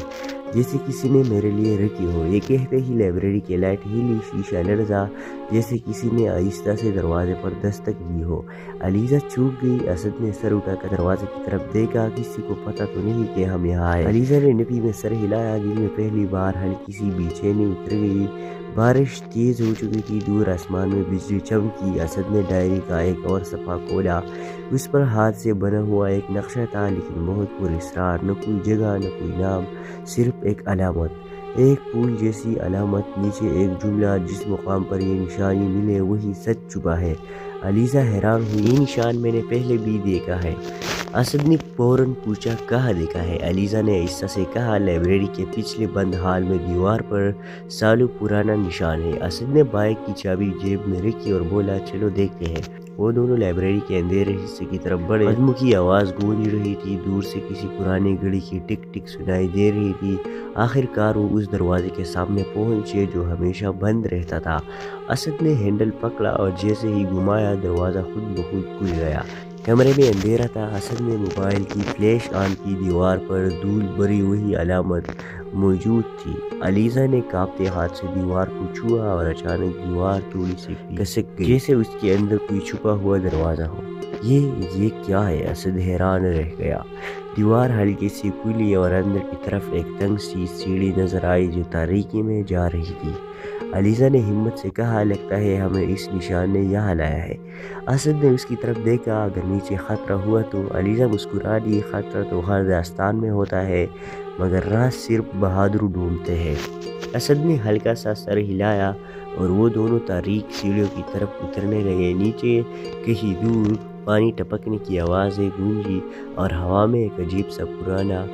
جیسے کسی نے میرے لیے رکھی ہو. یہ کہتے ہی لائبریری کی لائٹ ہلی. شیشہ لرزا جیسے کسی نے آہستہ سے دروازے پر دستک دی ہو. علیزہ چوک گئی. اسد نے سر اٹھا کر دروازے کی طرف دیکھا. کسی کو پتہ تو نہیں کہ ہم یہاں آئے؟ علیزہ نے نفی میں سر ہلایا. دل میں پہلی بار ہلکی سی بے چینی اتر گئی. بارش تیز ہو چکی تھی. دور آسمان میں بجلی چمکی. اسد نے ڈائری کا ایک اور صفحہ کھولا. اس پر ہاتھ سے بنا ہوا ایک نقشہ تھا لیکن بہت پراسرار. نہ کوئی جگہ, نہ کوئی نام, صرف ایک علامت, ایک پھول جیسی علامت. نیچے ایک جملہ, جس مقام پر یہ نشانی ملے وہی سچ چھپا ہے. علیزہ حیران ہوئی. یہ نشان میں نے پہلے بھی دیکھا ہے. اسد نے فوراً پوچھا, کہاں دیکھا ہے؟ علیزہ نے آہستہ سے کہا, لائبریری کے پچھلے بند حال میں دیوار پر سالوں پرانا نشان ہے. اسد نے بائک کی چابی جیب میں رکھی اور بولا, چلو دیکھتے ہیں. وہ دونوں لائبریری کے اندھیرے حصے کی طرف بڑھے. قدموں کی آواز گونج رہی تھی. دور سے کسی پرانی گھڑی کی ٹک ٹک سنائی دے رہی تھی. آخرکار وہ اس دروازے کے سامنے پہنچے جو ہمیشہ بند رہتا تھا. اسد نے ہینڈل پکڑا اور جیسے ہی گھمایا دروازہ خود بخود کھل گیا. کمرے میں اندھیرا تھا. اسد نے موبائل کی فلیش آن کی. دیوار پر دھول بھری وہی علامت موجود تھی. علیزہ نے کانپتے ہاتھ سے دیوار کو چھوا اور اچانک دیوار تھوڑی سی کھسک گئی جیسے اس کے اندر کوئی چھپا ہوا دروازہ ہو. یہ کیا ہے؟ اسد حیران رہ گیا. دیوار ہلکی سی کھلی اور اندر کی طرف ایک تنگ سی سیڑھی نظر آئی جو تاریکی میں جا رہی تھی. علیزہ نے ہمت سے کہا, لگتا ہے ہمیں اس نشان نے یہاں لایا ہے. اسد نے اس کی طرف دیکھا. اگر نیچے خطرہ ہوا تو؟ علیزہ مسکرا دی. خطرہ تو ہر داستان میں ہوتا ہے مگر راز صرف بہادر ڈھونڈتے ہیں. اسد نے ہلکا سا سر ہلایا اور وہ دونوں تاریک سیڑھیوں کی طرف اترنے لگے. نیچے کہیں دور پانی ٹپکنے کی آوازیں گونجی اور ہوا میں ایک عجیب سا پرانا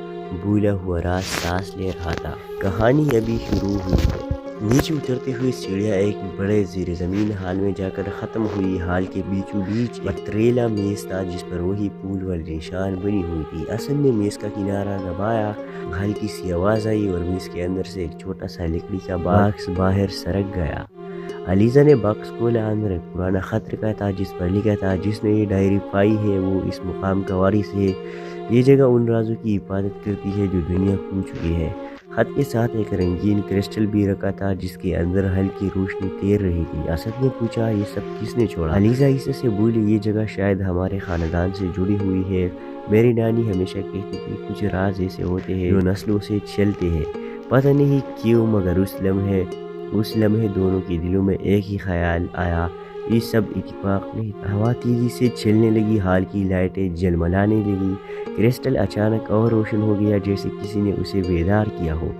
بھولا ہوا راز سانس لے رہا تھا. کہانی ابھی شروع ہوئی ہے. نیچے اترتے ہوئے سیڑھیاں ایک بڑے زیر زمین حال میں جا کر ختم ہوئی. حال کے بیچوں بیچ پتریلا میز تھا جس پر وہی پھول والی نشان بنی ہوئی تھی. اسد نے میز کا کنارہ دبایا. ہلکی سی آواز آئی اور میز کے اندر سے ایک چھوٹا سا لکڑی کا باکس باہر سرک گیا. علیزہ نے باکس کھولا. اندر ایک پرانا خط رکھا تھا جس پر لکھا تھا, جس نے یہ ڈائری پائی ہے وہ اس مقام کا وارث ہے. یہ جگہ ان رازوں کی حفاظت کرتی ہے جو دنیا کھو چکی ہے. خط کے ساتھ ایک رنگین کرسٹل بھی رکھا تھا جس کے اندر ہلکی روشنی تیر رہی تھی۔ اسد نے پوچھا یہ سب کس نے چھوڑا؟ علیزہ عیسیٰ سے بولی یہ جگہ شاید ہمارے خاندان سے جڑی ہوئی ہے۔ میری نانی ہمیشہ کہتی تھی کچھ راز ایسے ہوتے ہیں جو نسلوں سے چلتے ہیں، پتہ نہیں کیوں، مگر اس لمحے دونوں کے دلوں میں ایک ہی خیال آیا، یہ سب اتفاق نہیں تھا۔ ہوا تیزی سے چلنے لگی، ہال کی لائٹیں جلملانے لگی، کرسٹل اچانک اور روشن ہو گیا جیسے کسی نے اسے بیدار کیا ہو۔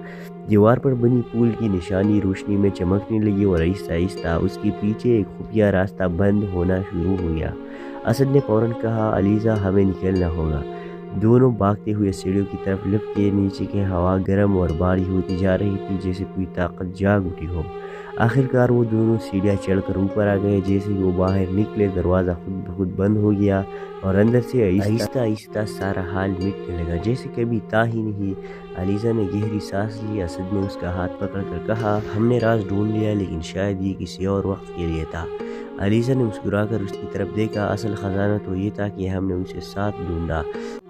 دیوار پر بنی پھول کی نشانی روشنی میں چمکنے لگی اور آہستہ آہستہ اس کے پیچھے ایک خفیہ راستہ بند ہونا شروع ہو گیا۔ اسد نے فوراً کہا علیزہ ہمیں نکلنا ہوگا۔ دونوں بھاگتے ہوئے سیڑھیوں کی طرف لپکے، نیچے کی ہوا گرم اور بھاری ہوتی جا رہی تھی جیسے کوئی طاقت جاگ اٹھی ہو۔ آخرکار وہ دونوں سیڑھیاں چڑھ کر اوپر آ گئے۔ جیسے ہی وہ باہر نکلے دروازہ خود بخود بند ہو گیا اور اندر سے آہستہ آہستہ سارا حال مٹنے لگا جیسے کبھی تھا ہی نہیں۔ علیزہ نے گہری سانس لی۔ اسد نے اس کا ہاتھ پکڑ کر کہا ہم نے راز ڈھونڈ لیا لیکن شاید یہ کسی اور وقت کے لیے تھا۔ علیزہ نے مسکرا کر اس کی طرف دیکھا، اصل خزانہ تو یہ تھا کہ ہم نے اسے ساتھ ڈھونڈا۔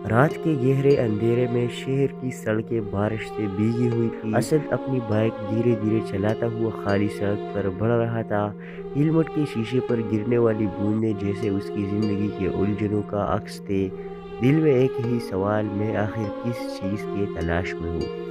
رات کے گہرے اندھیرے میں شہر کی سڑکیں بارش سے بھیگی ہوئی تھی۔ اسد اپنی بائک دھیرے دھیرے چلاتا ہوا خالی سڑک پر بڑھ رہا تھا۔ ہیلمٹ کے شیشے پر گرنے والی بوندیں جیسے اس کی زندگی کے الجھنوں کا عکس تھے۔ دل میں ایک ہی سوال، میں آخر کس چیز کے تلاش میں ہوں؟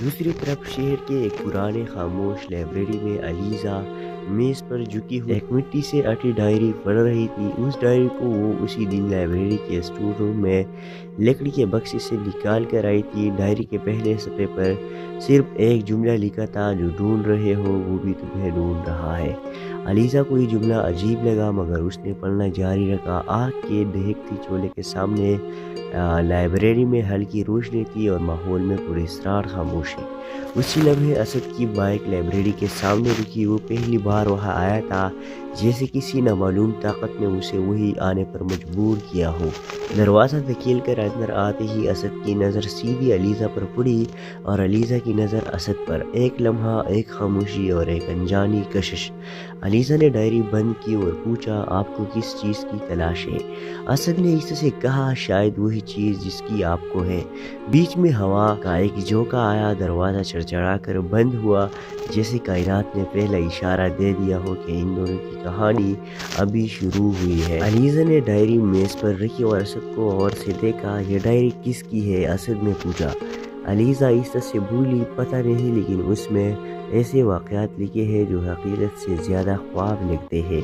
دوسری طرف شہر کے ایک پرانے خاموش لائبریری میں علیزہ میز پر جھکی ہوئی ایک مٹی سے اٹی ڈائری پڑھ رہی تھی۔ اس ڈائری کو وہ اسی دن لائبریری کے اسٹور روم میں لکڑی کے بکسے سے نکال کر آئی تھی۔ ڈائری کے پہلے صفحے پر صرف ایک جملہ لکھا تھا، جو ڈھونڈ رہے ہو وہ بھی تمہیں ڈھونڈ رہا ہے۔ علیزہ کو یہ جملہ عجیب لگا مگر اس نے پڑھنا جاری رکھا۔ آگ کے دہکتی چولہے کے سامنے لائبریری میں ہلکی روشنی تھی اور ماحول میں پراسرار خاموشی۔ اسی لمحے اسد کی بائک لائبریری کے سامنے رکی۔ وہ پہلی بار وہاں آیا تھا جیسے کسی نامعلوم طاقت نے اسے وہی آنے پر مجبور کیا ہو۔ دروازہ دھکیل کر اندر آتے ہی اسد کی نظر سیدھی علیزہ پر پڑی اور علیزہ کی نظر اسد پر۔ ایک لمحہ، ایک خاموشی اور ایک انجانی کشش۔ علیزہ نے ڈائری بند کی اور پوچھا آپ کو کس چیز کی تلاش ہے؟ اسد نے اس سے کہا شاید وہی چیز جس کی آپ کو ہے۔ بیچ میں ہوا کا ایک جھونکا آیا، دروازہ چڑچڑا کر بند ہوا جیسے کائنات نے پہلا اشارہ دے دیا ہو کہ ان دونوں کی کہانی ابھی شروع ہوئی ہے۔ علیزہ نے ڈائری میز پر رکھی اور اسد کو غور سے دیکھا۔ یہ ڈائری کس کی ہے؟ اسد نے پوچھا۔ علیزہ عیسیٰ سے بولی پتہ نہیں لیکن اس میں ایسے واقعات لکھے ہیں جو حقیقت سے زیادہ خواب لگتے ہیں۔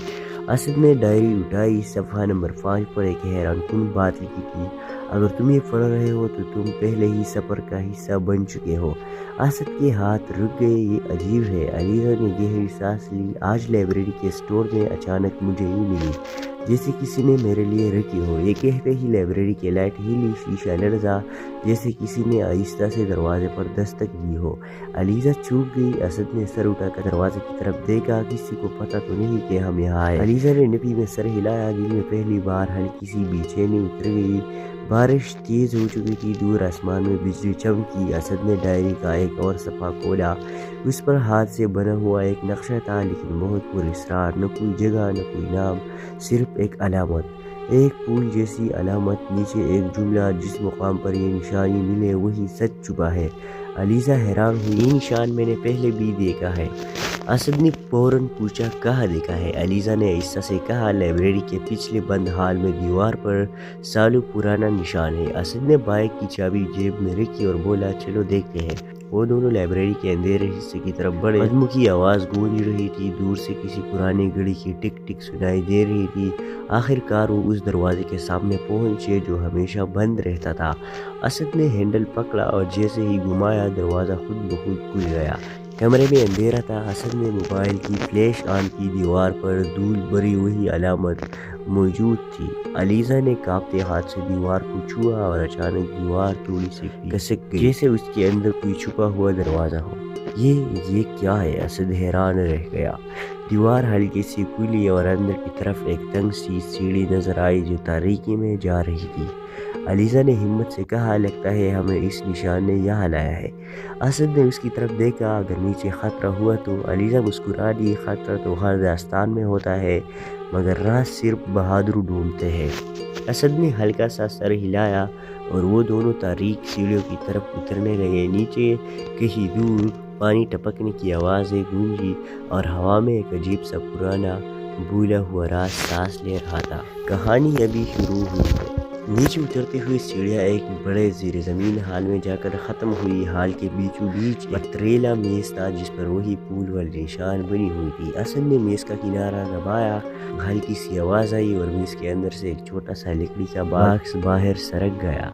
اسد نے ڈائری اٹھائی۔ صفحہ نمبر 5 پر ایک حیران کن بات لکھی تھی، اگر تم یہ پڑھ رہے ہو تو تم پہلے ہی سفر کا حصہ بن چکے ہو۔ اسد کے ہاتھ رک گئے، یہ عجیب ہے۔ علیزہ نے گہری سانس لی۔ آج لائبریری کے اسٹور میں اچانک مجھے ہی ملی جیسے کسی نے میرے لیے رکھی ہو۔ یہ کہتے ہی لائبریری کی لائٹ ہلی، شیشہ لرزا جیسے کسی نے آہستہ سے دروازے پر دستک دی ہو۔ علیزہ چوک گئی۔ اسد نے سر اٹھا کر دروازے کی طرف دیکھا، کسی کو پتہ تو نہیں کہ ہم یہاں آئے؟ علیزہ نے نفی میں سر ہلایا۔ دل میں پہلی بار ہلکی سی بے چینی اتر گئی۔ بارش تیز ہو چکی تھی، دور آسمان میں بجلی چمکی۔ اسد نے ڈائری کا ایک اور صفحہ کھولا۔ اس پر ہاتھ سے بنا ہوا ایک نقشہ تھا لیکن بہت پراسرار، نہ کوئی جگہ نہ کوئی نام، صرف ایک علامت، ایک پھول جیسی علامت، نیچے ایک جملہ جس مقام پر یہ نشانی ملے وہی سچ چھپا ہے۔ علیزہ حیران ہوئی، یہ نشان میں نے پہلے بھی دیکھا ہے۔ اسد نے فوراً پوچھا کہاں دیکھا ہے؟ علیزہ نے عیسیٰ سے کہا لائبریری کے پچھلے بند حال میں دیوار پر سالوں پرانا نشان ہے۔ اسد نے بائک کی چابی جیب میں رکھی اور بولا چلو دیکھتے ہیں۔ وہ دونوں لائبریری کے اندھیرے حصے کی طرف بڑھے۔ قدموں کی آواز گونج رہی تھی، دور سے کسی پرانی گھڑی کی ٹک ٹک سنائی دے رہی تھی۔ آخرکار وہ اس دروازے کے سامنے پہنچے جو ہمیشہ بند رہتا تھا۔ اسد نے ہینڈل پکڑا اور جیسے ہی گھمایا دروازہ خود بخود کھل گیا۔ کمرے میں اندھیرا تھا۔ اسد نے موبائل کی فلیش آن کی، دیوار پر دھول بھری وہی علامت موجود تھی۔ علیزہ نے کانپتے ہاتھ سے دیوار کو چھوا اور اچانک دیوار تھوڑی سی کھسک گئی جیسے اس کے اندر کوئی چھپا ہوا دروازہ ہو۔ یہ کیا ہے؟ اسد حیران رہ گیا۔ دیوار ہلکی سی کھلی اور اندر کی طرف ایک تنگ سی سیڑھی نظر آئی جو تاریکی میں جا رہی تھی۔ علیزہ نے ہمت سے کہا لگتا ہے ہمیں اس نشان نے یہاں لایا ہے۔ اسد نے اس کی طرف دیکھا، اگر نیچے خطرہ ہوا تو؟ علیزہ مسکرا دی، خطرہ تو ہر داستان میں ہوتا ہے مگر راز صرف بہادر ڈھونڈتے ہیں۔ اسد نے ہلکا سا سر ہلایا، और वो दोनों तारीक सीढ़ियों की तरफ उतरने लगे। नीचे कहीं दूर पानी टपकने की आवाज़ें गूंजी और हवा में एक अजीब सा पुराना भूला हुआ राज सांस ले रहा था। कहानी अभी शुरू हुई है। नीचे उतरते हुए सीढ़ियाँ एक बड़े ज़ेर ज़मीन हाल में जाकर ख़त्म हुई। हाल के बीचों बीच पथरीला मेज़ था जिस पर वही फूल वाली निशान बनी हुई थी। असद ने मेज़ का किनारा दबाया, हल्की सी आवाज़ आई और मेज़ के अंदर से एक छोटा सा लकड़ी का बॉक्स बाहर सरक गया।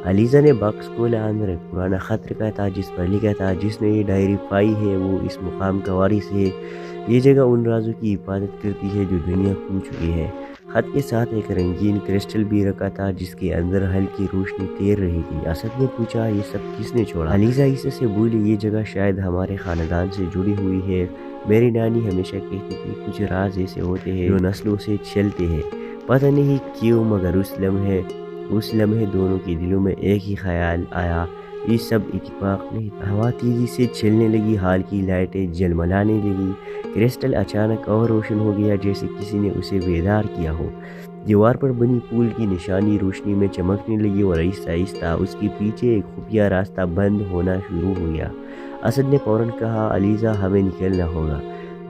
अलीज़ा ने बॉक्स खोला। अंदर एक पुराना खत रखा था जिस पर लिखा था, जिसने ये डायरी पाई है वो इस मुकाम का वारिस है। ये जगह उन राजों की हिफाजत करती है जो दुनिया खो चुकी है। खत के साथ एक रंगीन क्रिस्टल भी रखा था जिसके अंदर हल्की रोशनी तैर रही थी। असद ने पूछा, ये सब किसने छोड़ा? अलीज़ा इसे से बोली, ये जगह शायद हमारे खानदान से जुड़ी हुई है। मेरी नानी हमेशा कहती थी कुछ राज ऐसे होते हैं जो नस्लों से चलते हैं। पता नहीं क्यों मगर उस लम्हे दोनों के दिलों में एक ही ख्याल आया, ये सब इत्तेफाक नहीं था। हवा तेजी से चलने लगी, हाल की लाइटें जलमलाने लगी। क्रिस्टल अचानक और रोशन हो गया जैसे किसी ने उसे बेदार किया हो। दीवार पर बनी फूल की निशानी रोशनी में चमकने लगी और आहिस्ता आहिस्ता उसके पीछे एक खुफिया रास्ता बंद होना शुरू हो गया। असद ने फौरन कहा, अलीज़ा हमें निकलना होगा।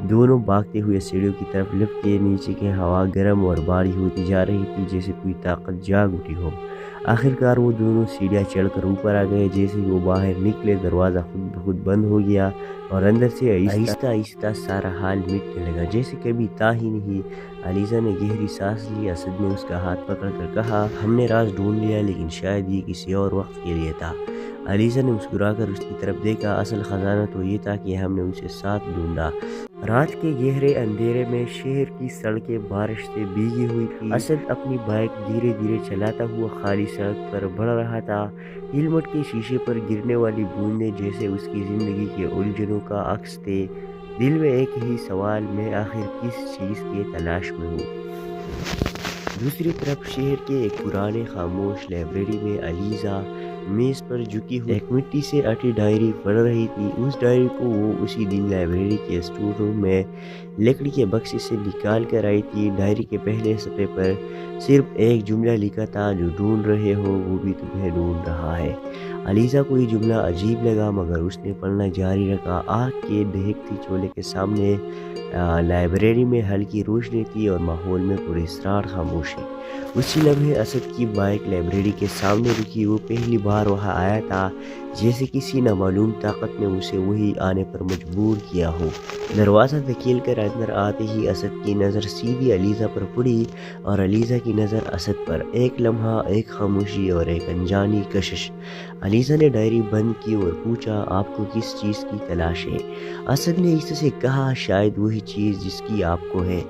दोनों भागते हुए सीढ़ियों की तरफ लिपटे। नीचे की हवा गर्म और भारी होती जा रही थी जैसे कोई ताकत जाग उठी हो। आखिरकार वो दोनों सीढ़ियाँ चढ़कर ऊपर आ गए। जैसे ही वो बाहर निकले दरवाज़ा खुद ब खुद बंद हो गया और अंदर से आहिस्ता आहिस्ता सारा हाल मिटने लगा जैसे कभी था ही नहीं। अलीज़ा ने गहरी सांस ली। असद ने उसका हाथ पकड़कर कहा, हमने राज ढूंढ लिया लेकिन शायद ये किसी और वक्त के लिए था। अलीज़ा ने मुस्कुराकर उसकी तरफ देखा। असल खजाना तो ये था कि हमने उसे साथ ढूंढा। रात के गहरे अंधेरे में शहर की सड़कें बारिश से भीगी हुई थी। असद अपनी बाइक धीरे धीरे चलाता हुआ खाली सड़क पर बढ़ रहा था। हेलमेट के शीशे पर गिरने वाली बूंदें जैसे उसकी ज़िंदगी के उलझनों का अक्स थे। दिल में एक ही सवाल, मैं आखिर किस चीज़ के तलाश में हूँ। दूसरी तरफ शहर के एक पुराने खामोश लाइब्रेरी में अलीज़ा मेज़ पर झुकी हुई एक मिट्टी से अटी डायरी पढ़ रही थी। उस डायरी को वो उसी दिन लाइब्रेरी के स्टोर रूम में लकड़ी के बक्से से निकाल कर आई थी। डायरी के पहले सफ़े पर सिर्फ एक जुमला लिखा था, जो ढूंढ रहे हो वो भी तुम्हें ढूंढ रहा है। अलीज़ा को ये जुमला अजीब लगा मगर उसने पढ़ना जारी रखा। आग के दहकती चूल्हे के सामने लाइब्रेरी में हल्की रोशनी थी और माहौल में पुरअसरार खामोशी। उसी लम्हे असद की बाइक लाइब्रेरी के सामने रुकी। वो पहली बार वहाँ आया था, जैसे किसी नामालूम ताकत ने उसे वही आने पर मजबूर किया हो। दरवाज़ा धकेल कर अंदर आते ही असद की नज़र सीधी अलीज़ा पर पड़ी और अलीज़ा की नज़र असद पर। एक लम्हा, एक खामोशी और एक अनजानी कशिश। अलीज़ा ने डायरी बंद की और पूछा, आपको किस चीज़ की तलाश है? असद ने इससे कहा, शायद वही चीज़ जिसकी आपको है।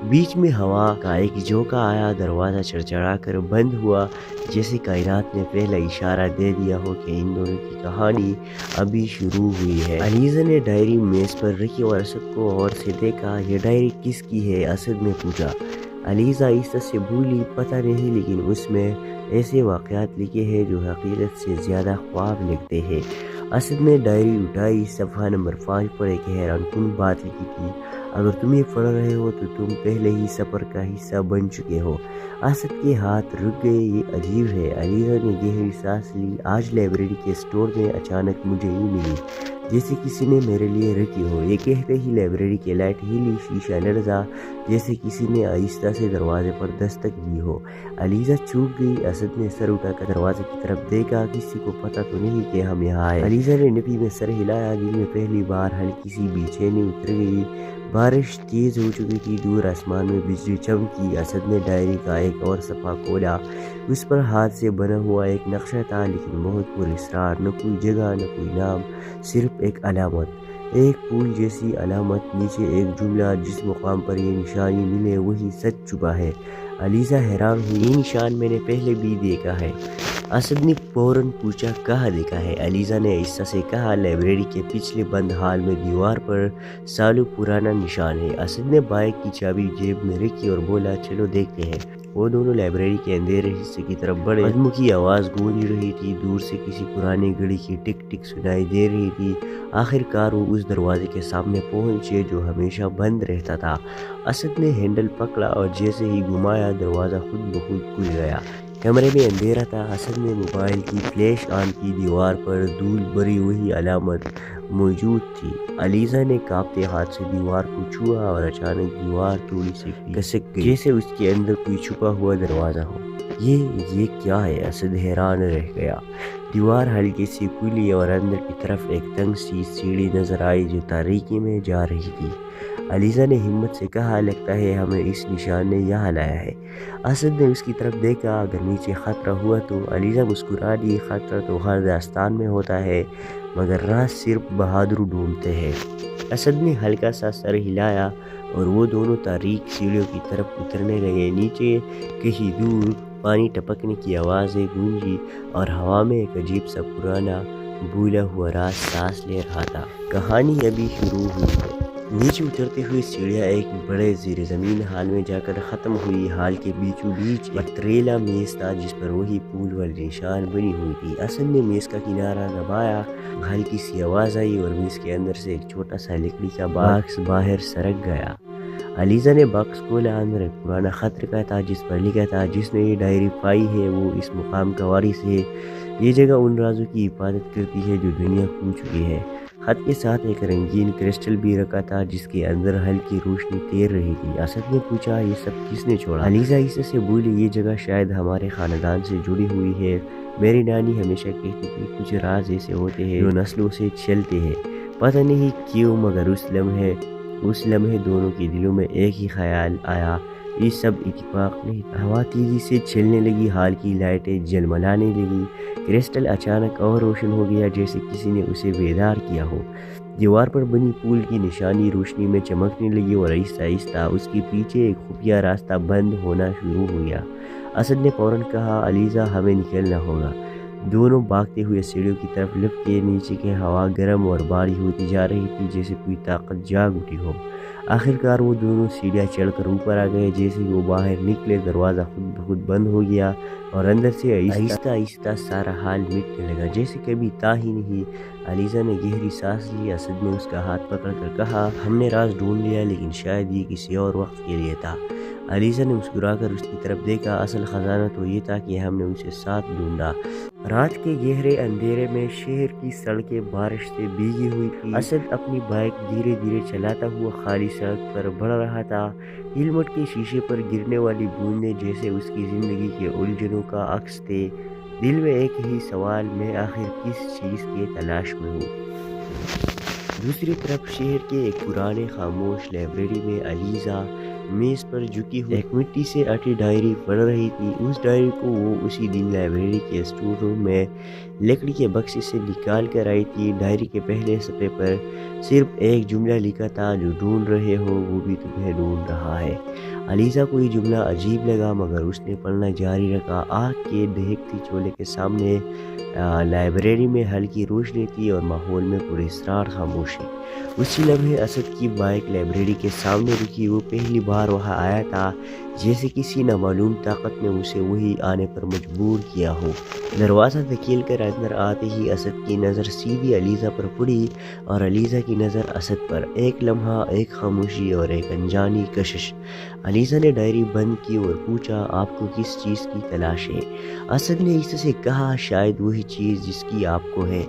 बीच में हवा का एक झोंका आया। दरवाज़ा चड़चड़ा कर बंद हुआ जैसे कायनात ने पहला इशारा दे दिया हो कि इन दोनों की कहानी अभी शुरू हुई है। अलीज़ा ने डायरी मेज़ पर रखी और असद को और से देखा। यह डायरी किसकी है? असद ने पूछा। अलीज़ा इस से भूली, पता नहीं, लेकिन उसमें ऐसे वाक़यात लिखे हैं जो हकीकत से ज़्यादा ख्वाब लगते हैं। असद ने डायरी उठाई। सफ़ा नंबर 5 पर एक हैरानकुन बात लिखी थी, अगर तुम ये पढ़ रहे हो तो तुम पहले ही सफ़र का हिस्सा बन चुके हो। असद के हाथ रुक गए। ये अजीब है। अलीज़ा ने गहरी सांस ली। आज लाइब्रेरी के स्टोर में अचानक मुझे ही मिली, जैसे किसी ने मेरे लिए रखी हो। ये कहते ही लाइब्रेरी की लाइट हिली, शीशा लर्जा जैसे किसी ने आहिस्ता से दरवाजे पर दस्तक दी हो। अलीज़ा चूक गई। असद ने सर उठाकर दरवाजे की तरफ देखा। किसी को पता तो नहीं कि हम यहाँ आए। अलीज़ा ने नफी में सर हिलाया। दिल में पहली बार हल्की सी बेचैनी उतर गई। बारिश तेज हो चुकी थी। दूर आसमान में बिजली चमकी। असद ने डायरी का एक और सफ़ा खोला। उस पर हाथ से बना हुआ एक नक्शा था, लेकिन बहुत पुरअसरार। न कोई जगह, न कोई नाम, सिर्फ एक अलामत, एक फूल जैसी अलामत। नीचे एक जुमला, जिस मुकाम पर ये निशानी मिले वही सच चुका है। अलीज़ा हैरान हुई। ये निशान मैंने पहले भी देखा है। असद ने फौरन पूछा, कहाँ देखा है? अलीज़ा ने आहिस्ता से कहा, लाइब्रेरी के पिछले बंद हाल में दीवार पर सालों पुराना निशान है। असद ने बाइक की चाबी जेब में रखी और बोला, चलो देखते हैं। वो दोनों लाइब्रेरी के अंधेरे हिस्से की तरफ बढ़े। कदमों की आवाज़ गूंज रही थी। दूर से किसी पुरानी घड़ी की टिक टिक सुनाई दे रही थी। आखिरकार वो उस दरवाजे के सामने पहुंचे जो हमेशा बंद रहता था। असद ने हैंडल पकड़ा और जैसे ही घुमाया दरवाज़ा खुद ब खुद खुल गया। कमरे में अंधेरा था। असद ने मोबाइल की फ्लैश ऑन की। दीवार पर धूल भरी हुई अलामत मौजूद थी। अलीज़ा ने कांपते हाथ से दीवार को छुआ और अचानक दीवार थोड़ी सी खिसक गई, जैसे उसके अंदर कोई छुपा हुआ दरवाज़ा हो। ये क्या है? असद हैरान रह गया। दीवार हल्की सी खुली और अंदर की तरफ एक तंग सी सीढ़ी नजर आई जो तारीकी में जा रही थी। अलीज़ा ने हिम्मत से कहा, लगता है हमें इस निशान ने यहाँ लाया है। असद ने उसकी तरफ देखा, अगर नीचे खतरा हुआ तो। अलीज़ा मुस्कुरा दी, खतरा तो हर दास्तान में होता है, मगर राज सिर्फ बहादुर ढूंढते हैं। असद ने हल्का सा सर हिलाया और वो दोनों तारीक सीढ़ियों की तरफ उतरने लगे। नीचे कहीं दूर पानी टपकने की आवाज़ें गूंजी और हवा में एक अजीब सा पुराना भूला हुआ राज सांस ले रहा था। कहानी अभी शुरू हुई है। नीचे उतरते हुए सीढ़ियाँ एक बड़े ज़ीर ज़मीन हाल में जाकर ख़त्म हुई। हाल के बीचों बीच पथरीला मेज़ था जिस पर वही फूल वाली निशान बनी हुई थी। असद ने मेज़ का किनारा दबाया, हल्की सी आवाज़ आई और मेज़ के अंदर से एक छोटा सा लकड़ी का बॉक्स बाहर सरक गया। अलीज़ा ने बॉक्स खोला। अंदर एक पुराना खत रखा था जिस पर लिखा था, जिसने ये डायरी पाई है वो इस मुकाम का वारिस है। ये जगह उन राजों की हिफाजत करती है जो दुनिया खो चुकी है। खत के साथ एक रंगीन क्रिस्टल भी रखा था जिसके अंदर हल्की रोशनी तैर रही थी। असद ने पूछा, ये सब किसने छोड़ा? अलीज़ा इससे बोली, ये जगह शायद हमारे खानदान से जुड़ी हुई है। मेरी नानी हमेशा कहती थी कुछ राज ऐसे होते हैं जो नस्लों से चलते हैं। पता नहीं क्यों मगर उस लम्हे दोनों के दिलों में एक ही ख्याल आया, ये सब इत्तेफाक नहीं था। हवा तेजी से चलने लगी, हाल की लाइटें जलमलाने लगी। क्रिस्टल अचानक और रोशन हो गया जैसे किसी ने उसे बेदार किया हो। दीवार पर बनी फूल की निशानी रोशनी में चमकने लगी और आहिस्ता आहिस्ता उसके पीछे एक खुफिया रास्ता बंद होना शुरू हो गया। असद ने फौरन कहा, अलीज़ा हमें निकलना होगा। दोनों भागते हुए सीढ़ियों की तरफ लपके। नीचे की हवा गर्म और भारी होती जा रही थी जैसे कोई ताकत जाग उठी हो। आखिरकार वो दोनों सीढ़ियाँ चढ़कर ऊपर आ गए। जैसे ही वो बाहर निकले दरवाज़ा खुद ब खुद बंद हो गया और अंदर से आहिस्ता आहिस्ता सारा हाल मिटने लगा जैसे कभी था ही नहीं। अलीज़ा ने गहरी सांस ली। असद ने उसका हाथ पकड़कर कहा, हमने राज ढूंढ लिया लेकिन शायद ये किसी और वक्त के लिए था। अलीज़ा ने मुस्कुराकर उसकी तरफ देखा, असल खजाना तो ये था कि हमने उसे साथ ढूंढा। रात के गहरे अंधेरे में शहर की सड़कें बारिश से भीगी हुई थी। असद अपनी बाइक धीरे धीरे चलाता हुआ खाली सड़क पर बढ़ रहा था। हेलमेट के शीशे पर गिरने वाली बूंदें जैसे उसकी ज़िंदगी के उलझनों का अक्स थे। दिल में एक ही सवाल, मैं आखिर किस चीज़ के तलाश में हूँ। दूसरी तरफ शहर के एक पुराने खामोश लाइब्रेरी में अलीज़ा मेज़ पर झुकी हुई एक मिट्टी से अटी डायरी पढ़ रही थी। उस डायरी को वो उसी दिन लाइब्रेरी के स्टोर रूम में लकड़ी के बक्से से निकाल कर आई थी। डायरी के पहले सफ़े पर सिर्फ एक जुमला लिखा था, जो ढूंढ रहे हो वो भी तुम्हें ढूंढ रहा है। अलीज़ा को ये जुमला अजीब लगा मगर उसने पढ़ना जारी रखा। आग के दहकती चूल्हे के सामने लाइब्रेरी में हल्की रोशनी थी और माहौल में पुरस्रार खामोशी। उसी लम्हे असद की बाइक लाइब्रेरी के सामने रुकी। वो पहली बार वहाँ आया था, जैसे किसी नामालूम ताकत ने उसे वही आने पर मजबूर किया हो। दरवाज़ा धकेल कर अंदर आते ही असद की नज़र सीधी अलीज़ा पर पड़ी और अलीज़ा की नज़र असद पर। एक लम्हा, एक खामोशी और एक अनजानी कशिश। अलीज़ा ने डायरी बंद की और पूछा, आपको किस चीज़ की तलाश है? असद ने इससे कहा, शायद वही चीज़ जिसकी आपको है।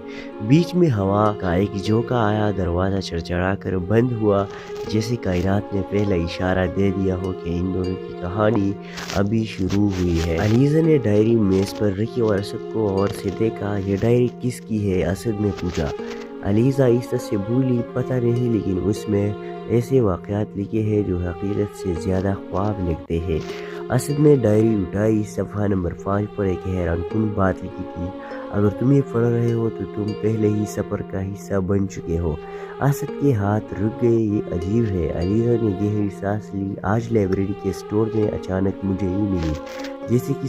बीच में हवा का एक झोंका आया। दरवाज़ा चढ़चढ़ा कर बंद हुआ जैसे कायनात ने पहला इशारा दे दिया हो कि इन दोनों की कहानी अभी शुरू हुई है। अलीज़ा ने डायरी मेज़ पर रखी और असद को और से देखा। यह डायरी किसकी है? असद ने पूछा। अलीज़ा इससे बोली, पता नहीं, लेकिन उसमें ऐसे वाक़यात लिखे हैं जो हकीकत से ज़्यादा ख्वाब लगते हैं। असद ने डायरी उठाई। सफ़ा नंबर 5 पर एक हैरानकुन बात लिखी थी, अगर तुम ये पढ़ रहे हो तो तुम पहले ही सफ़र का हिस्सा बन चुके हो। असद के हाथ रुक गए। ये अजीब है। अलीज़ा ने गहरी सांस ली। आज लाइब्रेरी के स्टोर में अचानक मुझे ही मिली, जैसे कि